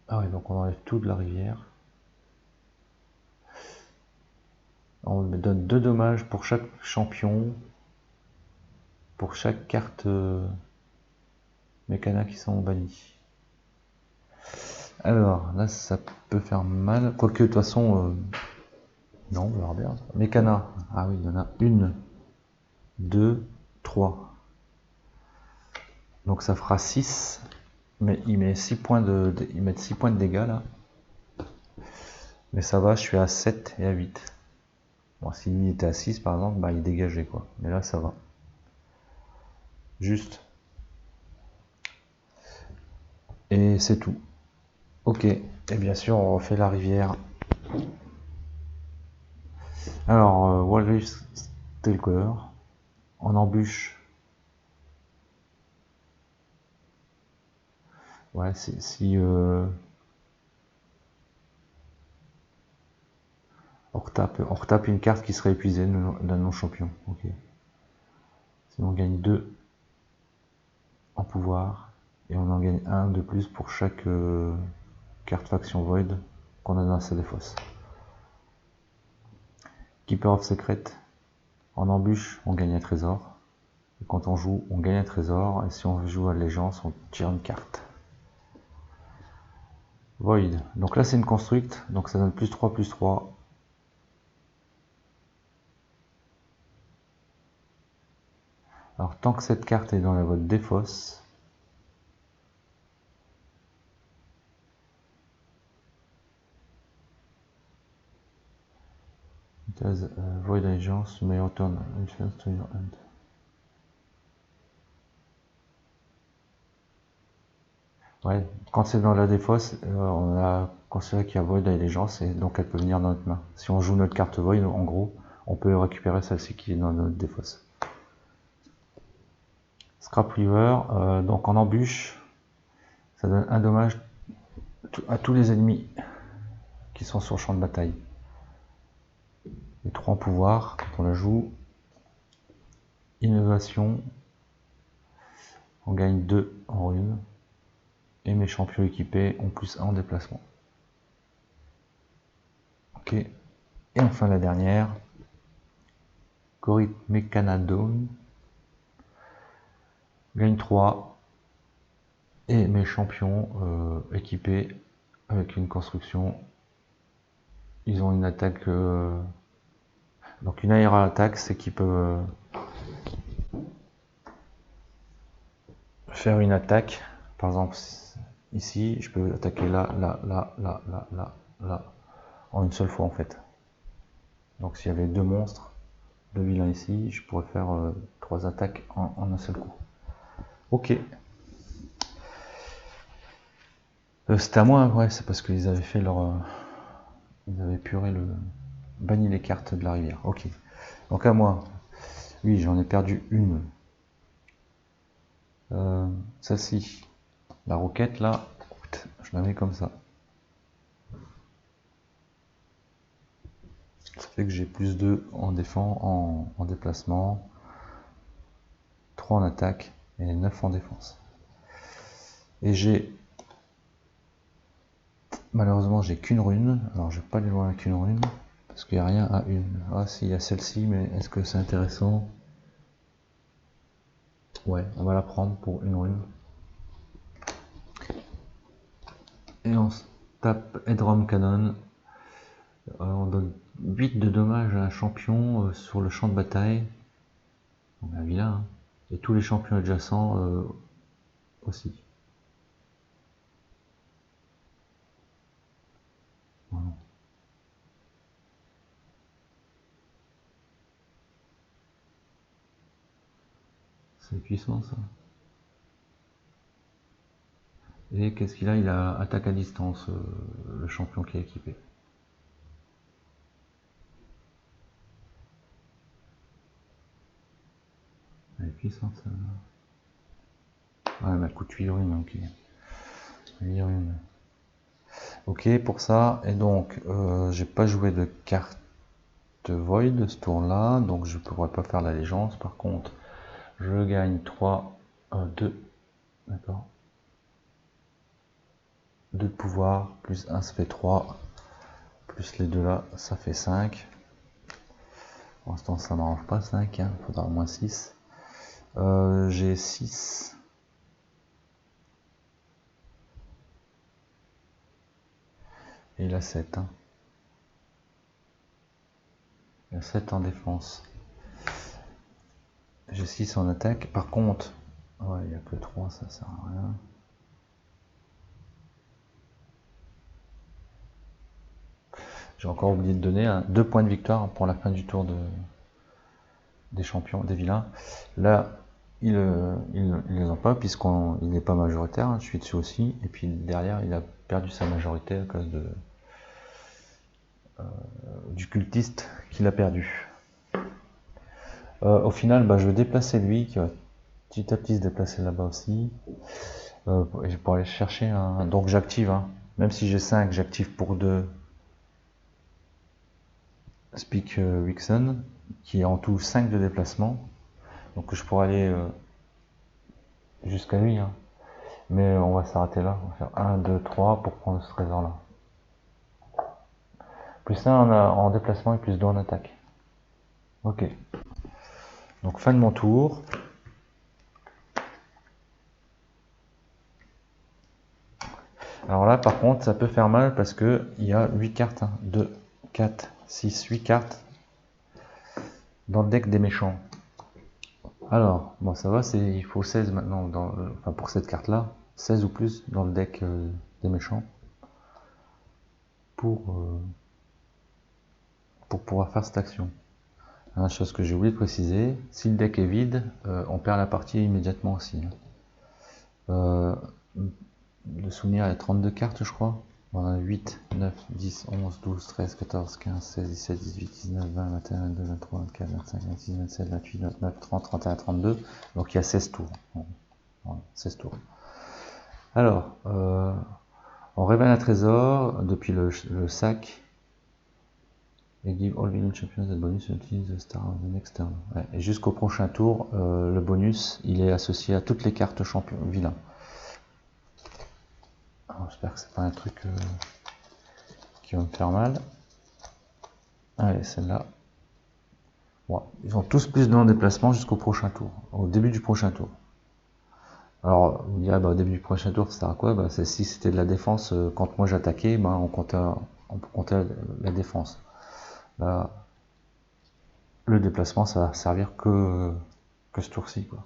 Ah oui, donc on enlève tout de la rivière. On me donne 2 dommages pour chaque champion, pour chaque carte Mechana qui sont bannis. Alors, là ça peut faire mal, quoique de toute façon, non, on verra bien. Mechana, ah oui, il y en a 1, 2, 3. Donc ça fera 6, mais il met 6 points de, ils mettent 6 points de dégâts là. Mais ça va, je suis à 7 et à 8. Bon, s'il était à 6 par exemple, bah, il dégageait quoi. Mais là ça va. Juste. Et c'est tout. Ok, et bien sûr on refait la rivière. Alors, Walrus Stalker, en embûche. Ouais, si on retape une carte qui serait épuisée d'un non-champion. Ok. Sinon on gagne 2 en pouvoir. Et on en gagne 1 de plus pour chaque carte faction void qu'on a dans sa défausse. Keeper of Secret. En embûche, on gagne un trésor. Et quand on joue, on gagne un trésor. Et si on joue allégeance, on tire une carte. Void. Donc là c'est une construct. Donc ça donne plus 3, plus 3. Alors tant que cette carte est dans la votre défausse, it has void allegiance, you may return influence to your hand. Ouais, quand c'est dans la défausse, on a considéré qu'il y a void allegiance et donc elle peut venir dans notre main. Si on joue notre carte void, en gros, on peut récupérer celle-ci qui est dans notre défausse. Scrap Weaver, donc en embûche, ça donne un dommage à tous les ennemis qui sont sur le champ de bataille. Et 3 en pouvoir, quand on la joue. Innovation, on gagne 2 en rune. Et mes champions équipés ont plus 1 en déplacement. Ok. Et enfin la dernière. Corit Mechanadome. Gagne 3. Et mes champions équipés avec une construction, ils ont une attaque. Donc une aéro-attaque, c'est qu'ils peuvent faire une attaque. Par exemple, ici, je peux attaquer là, là, là, là, là, là, là, en une seule fois en fait. Donc s'il y avait deux monstres, deux vilains ici, je pourrais faire 3 attaques en un seul coup. Ok. C'était à moi, ouais, c'est parce qu'ils avaient fait leur. Ils avaient banni les cartes de la rivière. Ok. Donc à moi. Oui, j'en ai perdu une. Celle-ci. La roquette là, je la mets comme ça. Ça fait que j'ai plus 2 en défense, en déplacement, 3 en attaque et 9 en défense. Et malheureusement j'ai qu'une rune, alors je vais pas aller loin avec une rune, parce qu'il n'y a rien à une. Ah si, il y a celle-ci, mais est-ce que c'est intéressant? Ouais, on va la prendre pour une rune. Et on se tape Headrom Cannon. On donne 8 de dommages à un champion sur le champ de bataille. On est un vilain, hein. Et tous les champions adjacents aussi. Voilà. C'est puissant ça. Et qu'est-ce qu'il a? Il a attaque à distance, le champion qui est équipé. Elle est puissante ça. Ouais, mais elle coûte 8 runes, ok. 8 runes. Ok pour ça, et donc j'ai pas joué de carte Void ce tour-là, donc je pourrais pas faire l'allégeance. Par contre, je gagne 3, 2, d'accord. 2 de pouvoir, plus 1 ça fait 3, plus les deux là, ça fait 5. Pour l'instant ça m'arrange pas 5, hein. Faudra au moins 6. J'ai 6. Et il a 7. Hein. Il a 7 en défense. J'ai 6 en attaque. Par contre, ouais, il n'y a que 3, ça sert à rien. J'ai encore oublié de donner 2 points de victoire pour la fin du tour des champions, des vilains. Là, ils les ont pas puisqu'il n'est pas majoritaire. Hein, je suis dessus aussi. Et puis derrière, il a perdu sa majorité à cause du cultiste qu'il a perdu. Au final, je vais déplacer lui, qui va petit à petit se déplacer là-bas aussi. Pour aller chercher un. Donc j'active, hein. Même si j'ai 5, j'active pour 2 Speak Wixon, qui est en tout 5 de déplacement. Donc je pourrais aller jusqu'à lui. Hein. Mais on va s'arrêter là. On va faire 1, 2, 3 pour prendre ce trésor là. Plus 1 en déplacement et plus 2 en attaque. Ok. Donc fin de mon tour. Alors là par contre ça peut faire mal parce que il y a 8 cartes. Hein. 2, 4, 6, 8 cartes dans le deck des méchants. Alors, bon ça va, il faut 16 maintenant, pour cette carte là, 16 ou plus dans le deck des méchants pour pouvoir faire cette action. Une chose que j'ai oublié de préciser, si le deck est vide, on perd la partie immédiatement aussi. De souvenir, il y a 32 cartes je crois. On a 8, 9, 10, 11, 12, 13, 14, 15, 16, 17, 18, 19, 20, 21, 22, 23, 24, 25, 26, 27, 28, 29, 30, 31, 32. Donc il y a 16 tours. Voilà, 16 tours. Alors, on révèle un trésor depuis le sac. Et give all villain champions that bonus until the star of the next turn. Ouais. Et jusqu'au prochain tour, le bonus, il est associé à toutes les cartes champions vilains. J'espère que c'est pas un truc qui va me faire mal. Allez, celle-là. Bon, ils ont tous plus de déplacement jusqu'au prochain tour, au début du prochain tour. Alors, vous me direz, bah, au début du prochain tour, ça sert à quoi? Bah, si c'était de la défense, quand moi j'attaquais, bah, on comptait la défense. Là, le déplacement, ça va servir que ce tour-ci, quoi.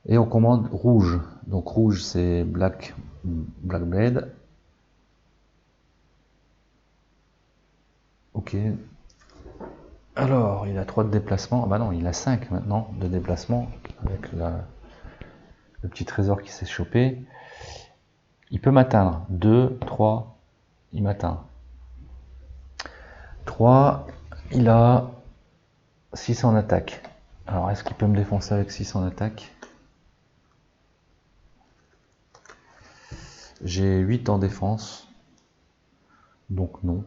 Et on commande rouge. Donc rouge, c'est Black Blade. Ok. Alors, il a 3 de déplacement. Ah bah non, il a 5 maintenant de déplacement avec le petit trésor qui s'est chopé. Il peut m'atteindre. 2, 3, il m'atteint. 3, il a 6 en attaque. Alors, est-ce qu'il peut me défoncer avec 6 en attaque? J'ai 8 en défense. Donc non.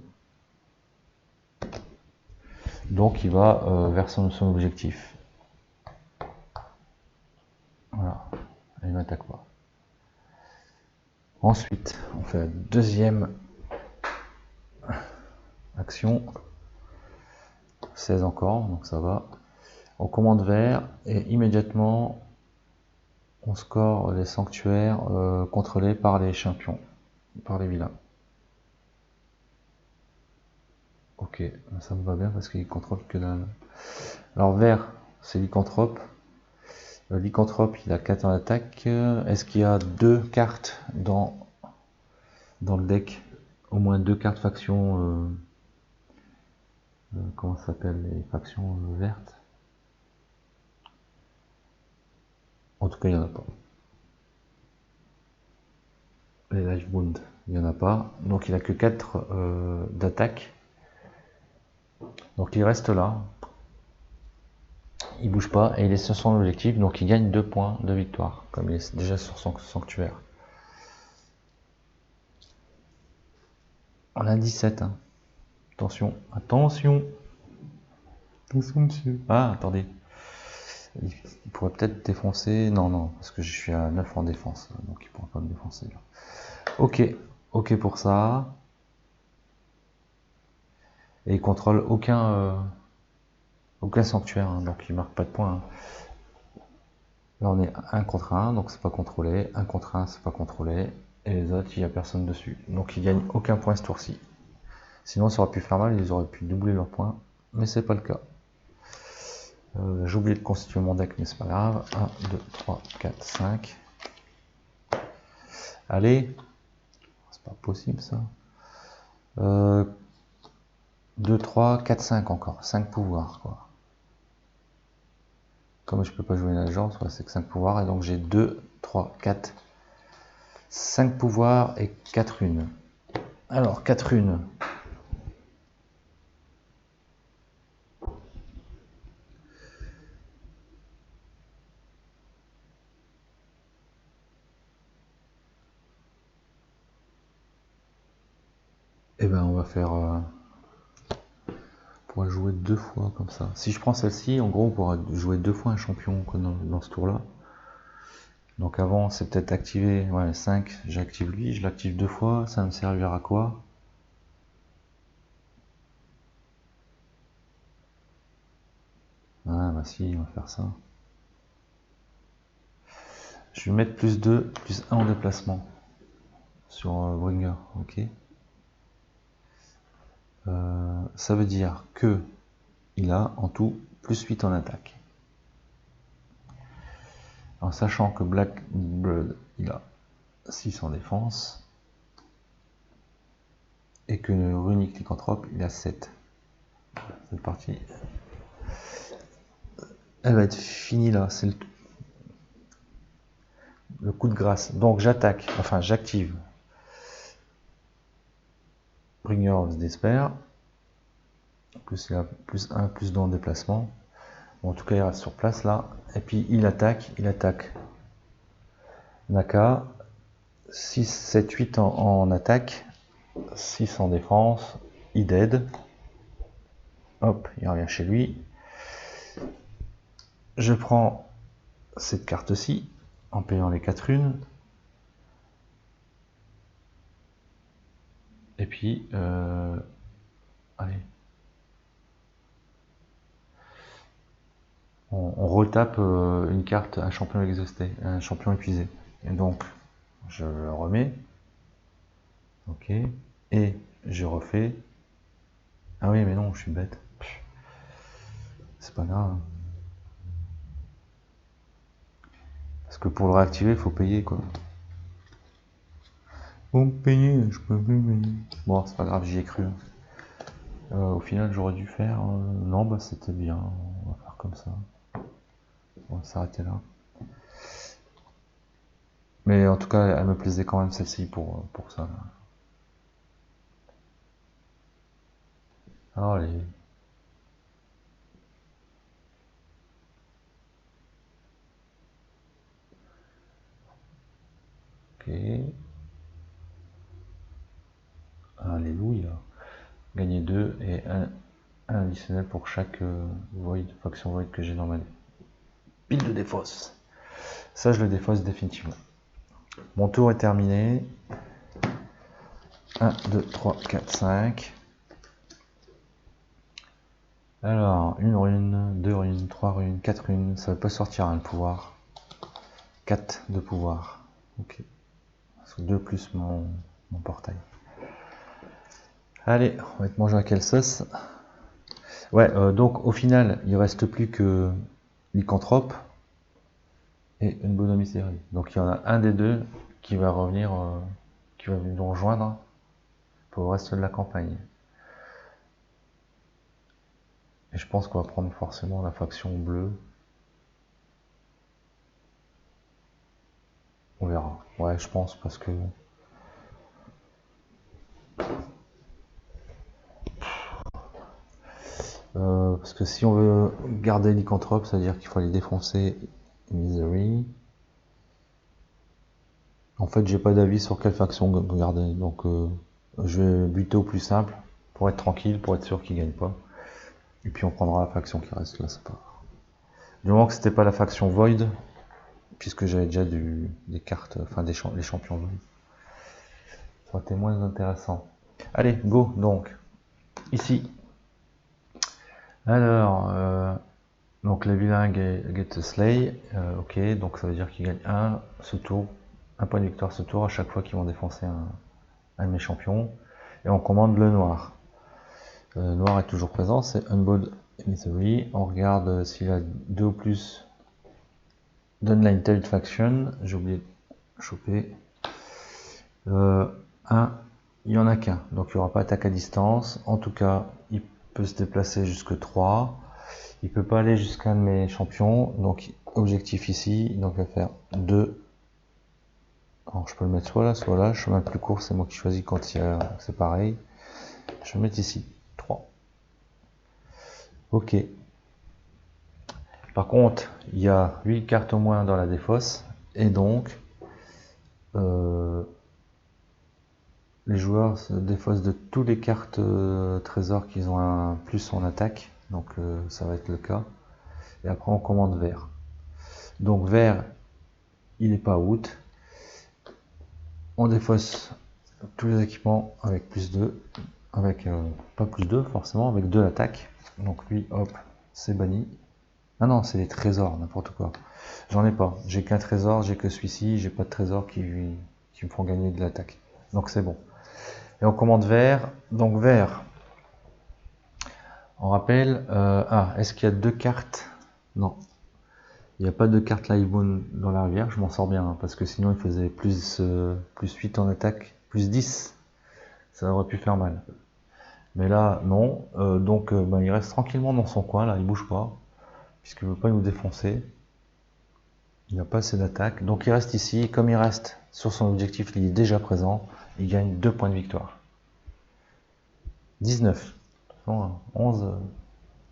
Donc il va vers son objectif. Voilà. Il ne m'attaque pas. Ensuite, on fait la deuxième action. 16 encore, donc ça va. On commande vert et immédiatement on score les sanctuaires contrôlés par les champions, par les vilains. Ok, ça me va bien parce qu'il contrôle que dalle. Alors vert, c'est lycanthrope. Lycanthrope, il a 4 en attaque. Est-ce qu'il y a 2 cartes dans le deck? Au moins 2 cartes factions. Comment ça s'appelle les factions vertes? En tout cas, il n'y en a pas. Les Life Wound, il n'y en a pas. Donc il n'a que 4 d'attaque. Donc il reste là. Il bouge pas et il est sur son objectif. Donc il gagne 2 points de victoire. Comme il est déjà sur son sanctuaire. On a 17. Hein. Attention, attention. Attention, monsieur. Ah, attendez. Il pourrait peut-être défoncer. Non, non, parce que je suis à 9 en défense. Donc il ne pourra pas me défoncer. Là. Ok, ok pour ça. Et il contrôle aucun sanctuaire, hein, donc il marque pas de points. Hein. Là on est 1 contre 1, donc c'est pas contrôlé. 1 contre 1, c'est pas contrôlé. Et les autres, il n'y a personne dessus. Donc ils gagnent aucun point ce tour-ci. Sinon ça aurait pu faire mal, ils auraient pu doubler leurs points. Mais c'est pas le cas. J'ai oublié de constituer mon deck, mais c'est pas grave. 1, 2, 3, 4, 5. Allez. C'est pas possible ça. 2, 3, 4, 5 encore. 5 pouvoirs quoi. Comme je peux pas jouer une agence, c'est que 5 pouvoirs. Et donc j'ai 2, 3, 4, 5 pouvoirs et 4 runes. Alors, 4 runes. Et ben on va faire... on pourra jouer 2 fois comme ça. Si je prends celle-ci, en gros on pourra jouer 2 fois un champion dans ce tour-là. Donc avant c'est peut-être activé, ouais 5, j'active lui, je l'active 2 fois, ça va me servir à quoi? Ah bah si, on va faire ça. Je vais mettre plus 2, plus 1 en déplacement sur Bringer, ok. Ça veut dire que il a en tout plus 8 en attaque. En sachant que Black Blood, il a 6 en défense, et que Runic Lycanthrope, il a 7. Cette partie, elle va être finie là, c'est le coup de grâce. Donc j'attaque, enfin j'active Bringer of Despair, plus il a plus 1, plus 2 en déplacement. Bon, en tout cas il reste sur place là, et puis il attaque Naka, 6, 7, 8 en attaque, 6 en défense, il dead. Hop, il revient chez lui. Je prends cette carte-ci, en payant les 4 runes. Et puis, allez. on retape une carte, un champion exhausté, un champion épuisé. Et donc, je le remets. Ok. Et je refais. Ah oui, mais non, je suis bête. C'est pas grave. Parce que pour le réactiver, il faut payer, quoi. Faut payer, je peux plus payer. Bon, c'est pas grave, j'y ai cru. Au final, j'aurais dû faire... non, bah c'était bien. On va faire comme ça. On va s'arrêter là. Mais en tout cas, elle me plaisait quand même celle-ci pour ça. Allez. Ok. Alléluia. Gagner 2 et un additionnel pour chaque faction void que j'ai dans ma pile de défausse. Ça, je le défausse définitivement. Mon tour est terminé. 1, 2, 3, 4, 5. Alors, une rune, 2 runes, 3 runes, 4 runes. Ça ne va pas sortir le pouvoir. 4 de pouvoir. Ok. 2 plus mon portail. Allez, on va être mangé à quelle sauce? Ouais, donc au final, il reste plus que lycanthrope et une bonhomie série. Donc il y en a un des deux qui va revenir, qui va nous rejoindre pour le reste de la campagne. Et je pense qu'on va prendre forcément la faction bleue. On verra. Ouais, je pense parce que... parce que si on veut garder lycanthrope, ça veut dire qu'il faut aller défoncer Misery. En fait, j'ai pas d'avis sur quelle faction garder, donc je vais buter au plus simple pour être tranquille, pour être sûr qu'il gagne pas. Et puis on prendra la faction qui reste là, c'est pas. Du moment que c'était pas la faction Void, puisque j'avais déjà des cartes, enfin les champions Void, ça aurait été moins intéressant. Allez, go donc. Ici. Alors, donc les vilains get slay, ok, donc ça veut dire qu'ils gagnent un point de victoire ce tour à chaque fois qu'ils vont défoncer un de mes champions. Et on commande le noir. Le noir est toujours présent, c'est Unbold Misery. On regarde s'il a 2 ou plus d'Unline Tailed Faction. J'ai oublié de choper. 1, il n'y en a qu'un, donc il n'y aura pas attaque à distance. En tout cas, il peut se déplacer jusque 3. Il peut pas aller jusqu'à un de mes champions, donc objectif ici, donc il va faire 2. Alors je peux le mettre soit là, chemin le plus court, c'est moi qui choisis quand c'est pareil. Je vais mettre ici 3. Ok. Par contre, il y a 8 cartes au moins dans la défausse, et donc les joueurs se défaussent de toutes les cartes trésors qui ont un plus en attaque, donc ça va être le cas. Et après on commande vert. Donc vert, il n'est pas out. On défausse tous les équipements avec plus 2, avec pas plus 2 forcément, avec 2 attaques. Donc lui, hop, c'est banni. Ah non, c'est les trésors, n'importe quoi. J'en ai pas, j'ai qu'un trésor, j'ai que celui-ci, j'ai pas de trésor qui me font gagner de l'attaque. Donc c'est bon. Et on commande vert, donc vert. On rappelle, est-ce qu'il y a 2 cartes? Non. Il n'y a pas de carte live moon dans la rivière, je m'en sors bien, hein, parce que sinon il faisait plus 8 en attaque, plus 10. Ça aurait pu faire mal. Mais là, non. Donc il reste tranquillement dans son coin, là, il bouge pas, puisqu'il ne veut pas nous défoncer. Il n'a pas assez d'attaque. Donc il reste ici, comme il reste sur son objectif, il est déjà présent, il gagne 2 points de victoire. 19. 11,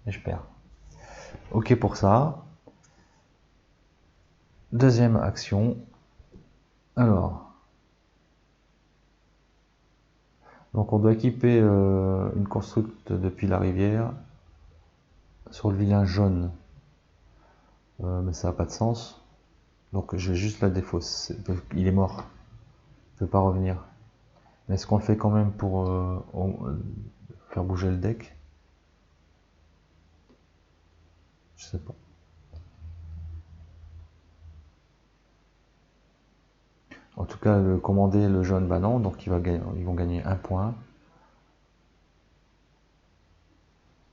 et je perds. Ok pour ça. Deuxième action. Alors. Donc on doit équiper une constructe depuis la rivière sur le vilain jaune. Mais ça n'a pas de sens. Donc j'ai juste la défausse. Il est mort. Il ne peut pas revenir. Mais est-ce qu'on le fait quand même pour faire bouger le deck? Je sais pas. En tout cas, le commander le jaune, bah non, donc ils vont gagner un point.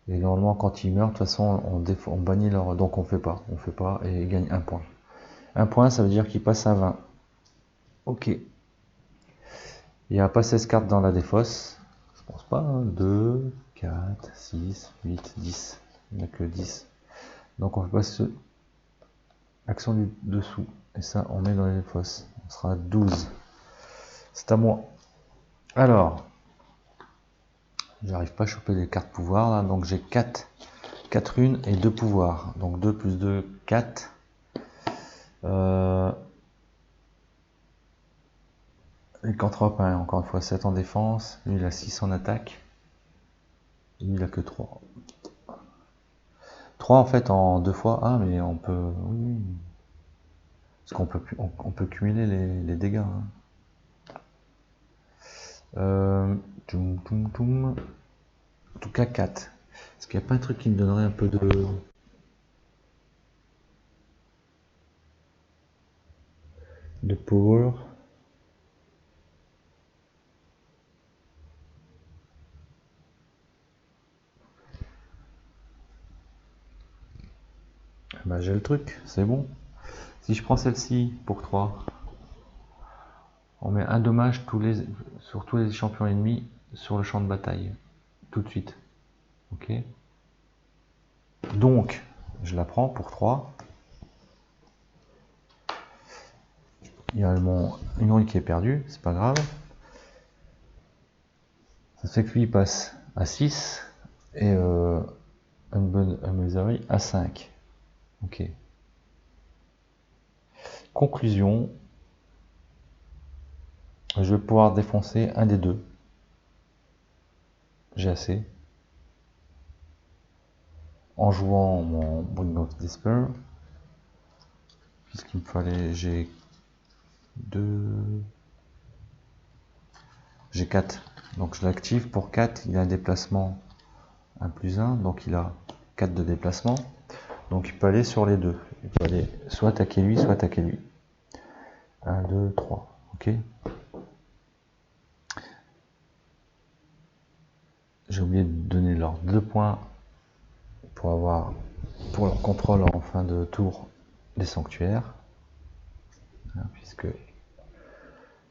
Et normalement, quand ils meurent, de toute façon, on bannit leur... Donc on fait pas, et ils gagnent un point. Un point, ça veut dire qu'ils passent à 20. Ok. Il n'y a pas 16 cartes dans la défausse. Je pense pas. 2, 4, 6, 8, 10. Il n'y en a que 10. Donc on fait pas ce... Action du dessous. Et ça, on met dans les défausses. On sera à 12. C'est à moi. Alors, j'arrive pas à choper les cartes pouvoir là. Donc j'ai 4 runes et 2 pouvoirs. Donc 2 plus 2, 4. Lycanthrope, hein, encore une fois, 7 en défense. Lui, il a 6 en attaque. Lui, il a que 3. 3 en fait en 2 fois. Ah, mais on peut... Oui. Parce on peut cumuler les dégâts. Hein. En tout cas, 4. Est-ce qu'il n'y a pas un truc qui me donnerait un peu de power? Bah, j'ai le truc, c'est bon. Si je prends celle-ci pour 3, on met un dommage sur tous les champions ennemis sur le champ de bataille. Tout de suite. Ok. Donc, je la prends pour 3. Il y a une rune qui est perdue, c'est pas grave. Ça fait que lui il passe à 6 et Unmisery à 5. Ok. Conclusion. Je vais pouvoir défoncer un des deux. J'ai assez. En jouant mon Bring of Despair. Puisqu'il me fallait... J'ai 4. Donc je l'active. Pour 4, il a un déplacement 1 plus 1. Donc il a 4 de déplacement. Donc il peut aller sur les deux. Il peut aller soit attaquer lui, soit attaquer lui. 1, 2, 3. Ok. J'ai oublié de donner leurs 2 points pour leur contrôle en fin de tour des sanctuaires. Hein, puisque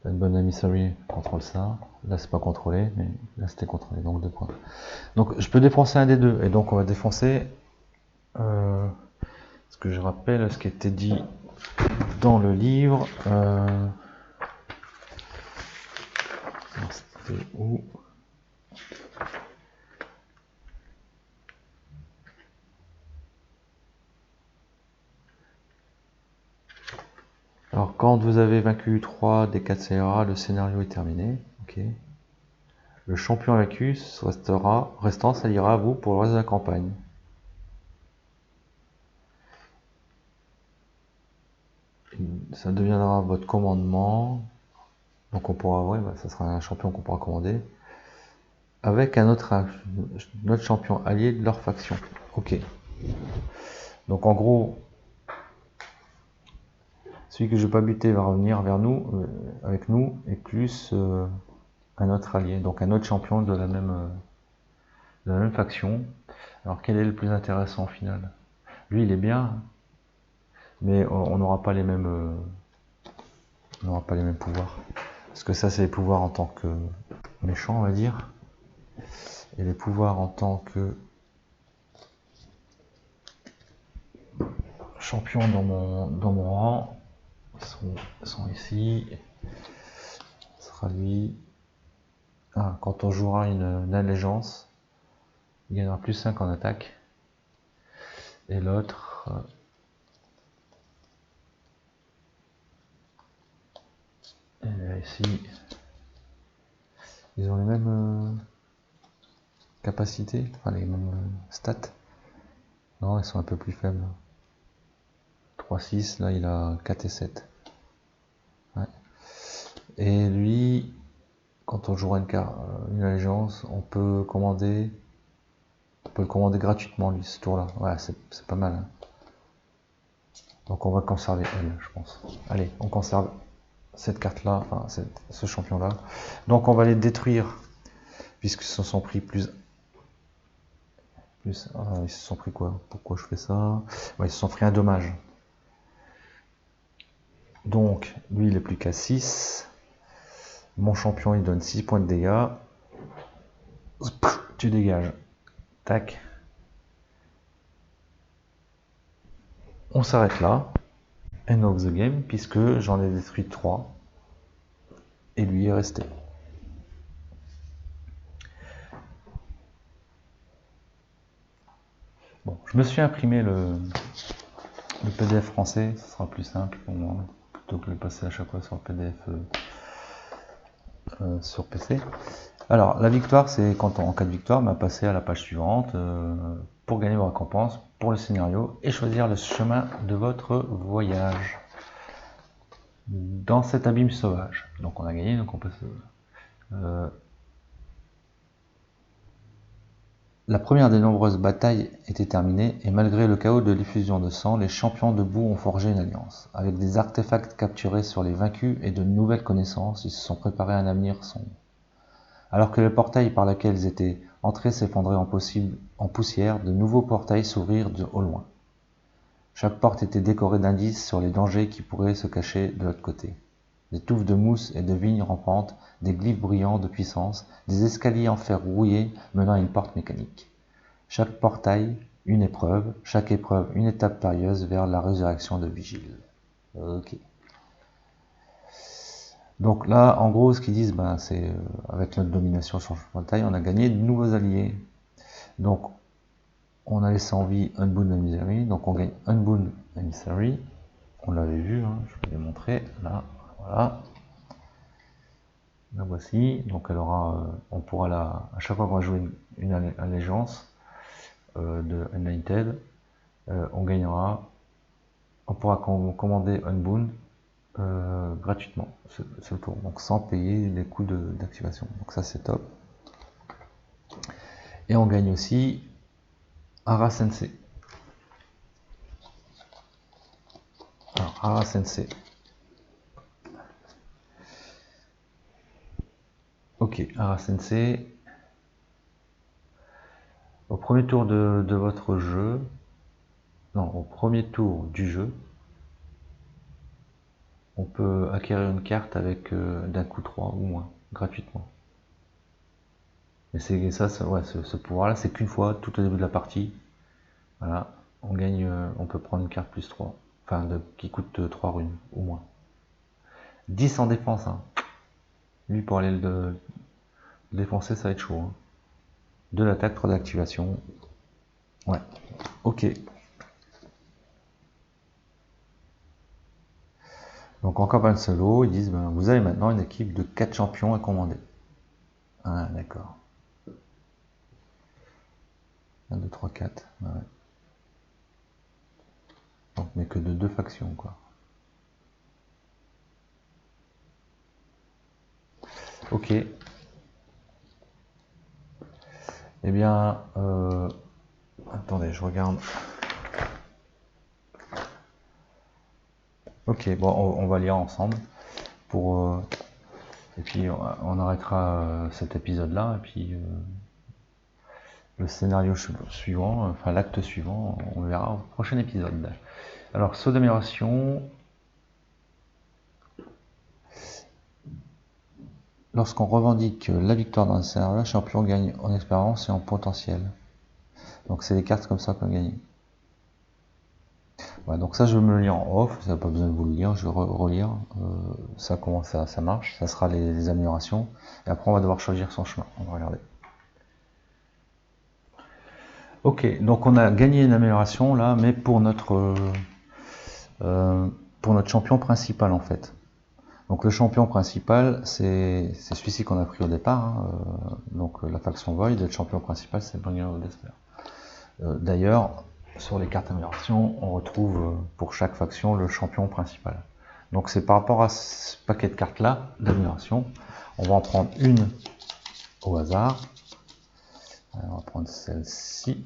une bonne emissary contrôle ça. Là c'est pas contrôlé, mais là c'était contrôlé, donc 2 points. Donc je peux défoncer un des deux, et donc on va défoncer ce que je rappelle, ce qui était dit dans le livre. C'était où? Alors quand vous avez vaincu 3 des 4 CRA, le scénario est terminé. Ok. Le champion vaincu restant s'alliera à vous pour le reste de la campagne. Ça deviendra votre commandement. Donc on pourra, ouais, ça sera un champion qu'on pourra commander. Avec un autre champion allié de leur faction. Ok. Donc en gros, celui que je vais pas buter va revenir vers nous, avec nous, et plus un autre allié, donc un autre champion de la même faction. Alors quel est le plus intéressant au final? Lui il est bien, mais on n'aura pas les mêmes pouvoirs. Parce que ça c'est les pouvoirs en tant que méchant, on va dire. Et les pouvoirs en tant que champion dans mon rang sont ici. Ce sera lui. Ah, quand on jouera une allégeance, il gagnera plus 5 en attaque. Et l'autre, ici, ils ont les mêmes capacités, enfin les mêmes stats. Non, ils sont un peu plus faibles. 3, 6, là il a 4 et 7. Ouais. Et lui, quand on jouera une allégeance, on peut le commander gratuitement lui, ce tour-là. Ouais, c'est pas mal. Hein. Donc on va conserver elle, je pense. Allez, on conserve. cette carte-là, enfin ce champion-là. Donc on va les détruire, puisqu'ils se sont pris plus... ils se sont pris quoi? Pourquoi je fais ça? Ouais, ils se sont pris un dommage. Donc, lui, il est plus qu'à 6. Mon champion, il donne 6 points de dégâts. Tu dégages. Tac. On s'arrête là. End of the game, puisque j'en ai détruit 3. Et lui est resté. Bon, je me suis imprimé le PDF français, ce sera plus simple pour moi, plutôt que de le passer à chaque fois sur le PDF sur PC. Alors, la victoire, c'est quand en cas de victoire, passer à la page suivante pour gagner vos récompenses pour le scénario et choisir le chemin de votre voyage dans cet abîme sauvage. Donc on a gagné, donc on passe... La première des nombreuses batailles était terminée, et malgré le chaos de l'effusion de sang, les champions debout ont forgé une alliance. Avec des artefacts capturés sur les vaincus et de nouvelles connaissances, ils se sont préparés à un avenir sombre. Alors que les portails par lesquels ils étaient entrés s'effondraient en poussière, de nouveaux portails s'ouvrirent au loin. Chaque porte était décorée d'indices sur les dangers qui pourraient se cacher de l'autre côté. Des touffes de mousse et de vignes rampantes, des glyphes brillants de puissance, des escaliers en fer rouillé menant à une porte mécanique. Chaque portail, une épreuve, chaque épreuve, une étape périlleuse vers la résurrection de Vigile. Ok. Donc là, en gros, ce qu'ils disent, c'est avec notre domination sur le portail, on a gagné de nouveaux alliés. Donc, on a laissé en vie Unbound Emissary, donc on gagne Unbound Emissary. On l'avait vu, hein, je vais les montrer, là, voilà. La voici, donc elle aura, on pourra à chaque fois qu'on va jouer une allégeance de United, on gagnera, on pourra commander Unbound gratuitement ce tour, donc sans payer les coûts d'activation. Donc ça c'est top. Et on gagne aussi Hara Sensei. Alors Hara Sensei. Ok, Hara Sensei. Au premier tour de votre jeu, non, au premier tour du jeu, on peut acquérir une carte avec d'un coup 3 ou moins, gratuitement. Mais c'est ça, ouais, ce pouvoir-là, c'est qu'une fois, tout au début de la partie. Voilà, on gagne, on peut prendre une carte plus 3, enfin qui coûte 3 runes, ou moins. 10 en défense, hein. Lui, pour aller le défoncer, ça va être chaud. Hein. De l'attaque, 3 d'activation. Ouais, ok. Donc en campagne solo, ils disent, vous avez maintenant une équipe de 4 champions à commander. Ah, d'accord. 1, 2, 3, 4. Ouais. Donc, mais que de 2 factions, quoi. Ok. Eh bien, attendez, je regarde. Ok, bon, on va lire ensemble. Et puis, on arrêtera cet épisode-là. Et puis, le scénario suivant, enfin l'acte suivant, on verra au prochain épisode. Alors, saut d'amélioration. Lorsqu'on revendique la victoire dans le scénario, le champion gagne en expérience et en potentiel. Donc c'est des cartes comme ça qu'on gagne. Voilà, donc ça je vais me le lire en off, ça n'a pas besoin de vous le lire, je vais relire ça comment ça marche, ça sera les améliorations, et après on va devoir choisir son chemin, on va regarder. Ok, donc on a gagné une amélioration là, mais pour notre champion principal en fait. Donc le champion principal, c'est celui-ci qu'on a pris au départ, hein, donc la faction Void, le champion principal c'est Bringer of Despair. D'ailleurs, sur les cartes amélioration, on retrouve pour chaque faction le champion principal. Donc c'est par rapport à ce paquet de cartes là, d'amélioration, on va en prendre une au hasard. Alors, on va prendre celle-ci.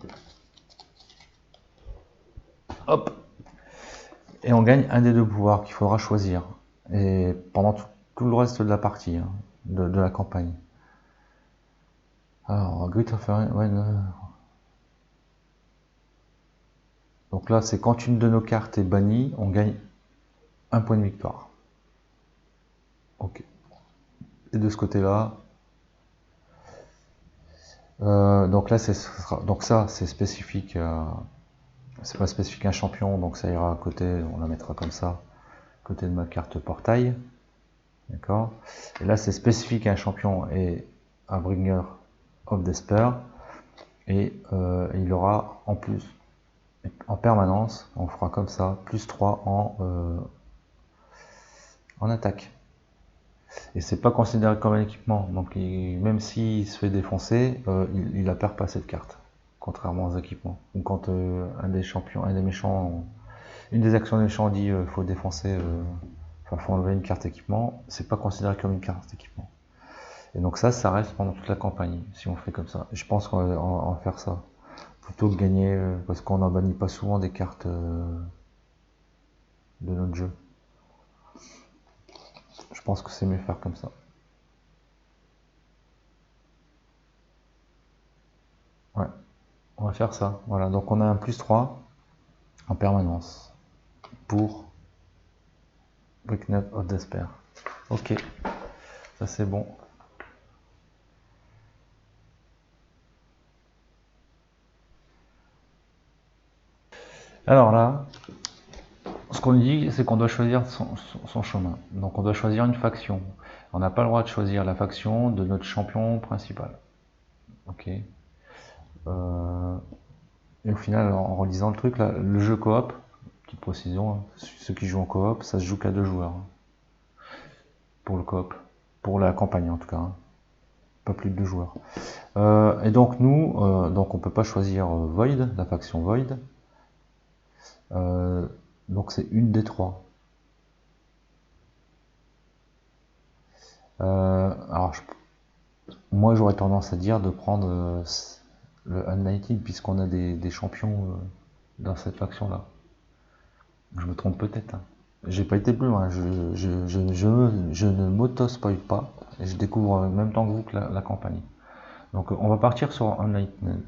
Hop. Et on gagne un des deux pouvoirs qu'il faudra choisir. et pendant tout le reste de la partie, hein, de la campagne. Alors, Great Offering, ouais, donc là, c'est quand une de nos cartes est bannie, on gagne un point de victoire. Ok. Et de ce côté-là, donc là, donc ça, c'est spécifique. C'est pas spécifique à un champion, donc ça ira à côté. On la mettra comme ça, à côté de ma carte portail. D'accord. Et là, c'est spécifique à un champion et un Bringer of Despair. Et il aura en plus, en permanence, on fera comme ça, plus 3 en attaque. Et c'est pas considéré comme un équipement, donc même s'il se fait défoncer, il la perd pas cette carte, contrairement aux équipements. Ou quand un des champions, un des méchants, une des actions des méchants dit faut défoncer, enfin faut enlever une carte équipement, c'est pas considéré comme une carte équipement. Et donc ça reste pendant toute la campagne, si on fait comme ça. Et je pense qu'on va en faire ça, plutôt que gagner, parce qu'on n'en bannit pas souvent des cartes de notre jeu. Je pense que c'est mieux faire comme ça. Ouais, on va faire ça. Voilà, donc on a un plus 3 en permanence pour Bricknet of Despair. Ok, ça c'est bon. Alors là, ce qu'on dit, c'est qu'on doit choisir son chemin. Donc on doit choisir une faction. On n'a pas le droit de choisir la faction de notre champion principal. Ok. Et au final, en relisant le truc, là, le jeu coop, petite précision, hein, ceux qui jouent en coop, ça se joue qu'à 2 joueurs. Hein, pour le coop. Pour la campagne en tout cas. Hein, pas plus de 2 joueurs. Et donc nous, donc on peut pas choisir Void, la faction Void. Donc c'est une des 3. Alors moi j'aurais tendance à dire de prendre le Unlighted puisqu'on a des champions dans cette faction là. Je me trompe peut-être. Hein. J'ai pas été plus loin, je ne m'auto-spoil pas et je découvre en même temps que vous que la campagne. Donc on va partir sur Unlighted.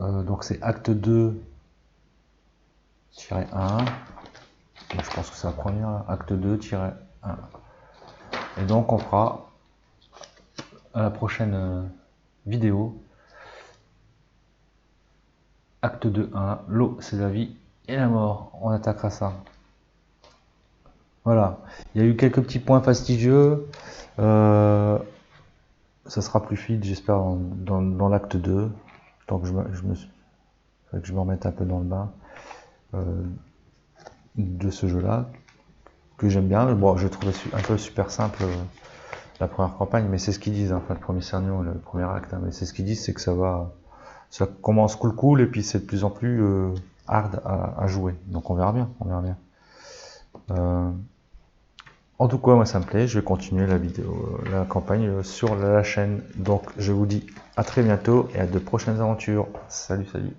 Donc c'est acte 2-1. Je pense que c'est la première, acte 2-1. Et donc on fera à la prochaine vidéo acte 2-1, l'eau c'est la vie et la mort, on attaquera ça. Voilà, il y a eu quelques petits points fastidieux, ça sera plus fluide j'espère dans l'acte 2, tant que je me remette un peu dans le bain de ce jeu là, que j'aime bien. Bon, je trouvais un peu super simple la première campagne, mais c'est ce qu'ils disent, enfin le premier scénario, le premier acte, hein, mais c'est ce qu'ils disent, c'est que ça commence cool et puis c'est de plus en plus hard à jouer. Donc on verra bien, on verra bien. En tout cas, moi ça me plaît, je vais continuer la campagne sur la chaîne. Donc je vous dis à très bientôt et à de prochaines aventures. Salut, salut.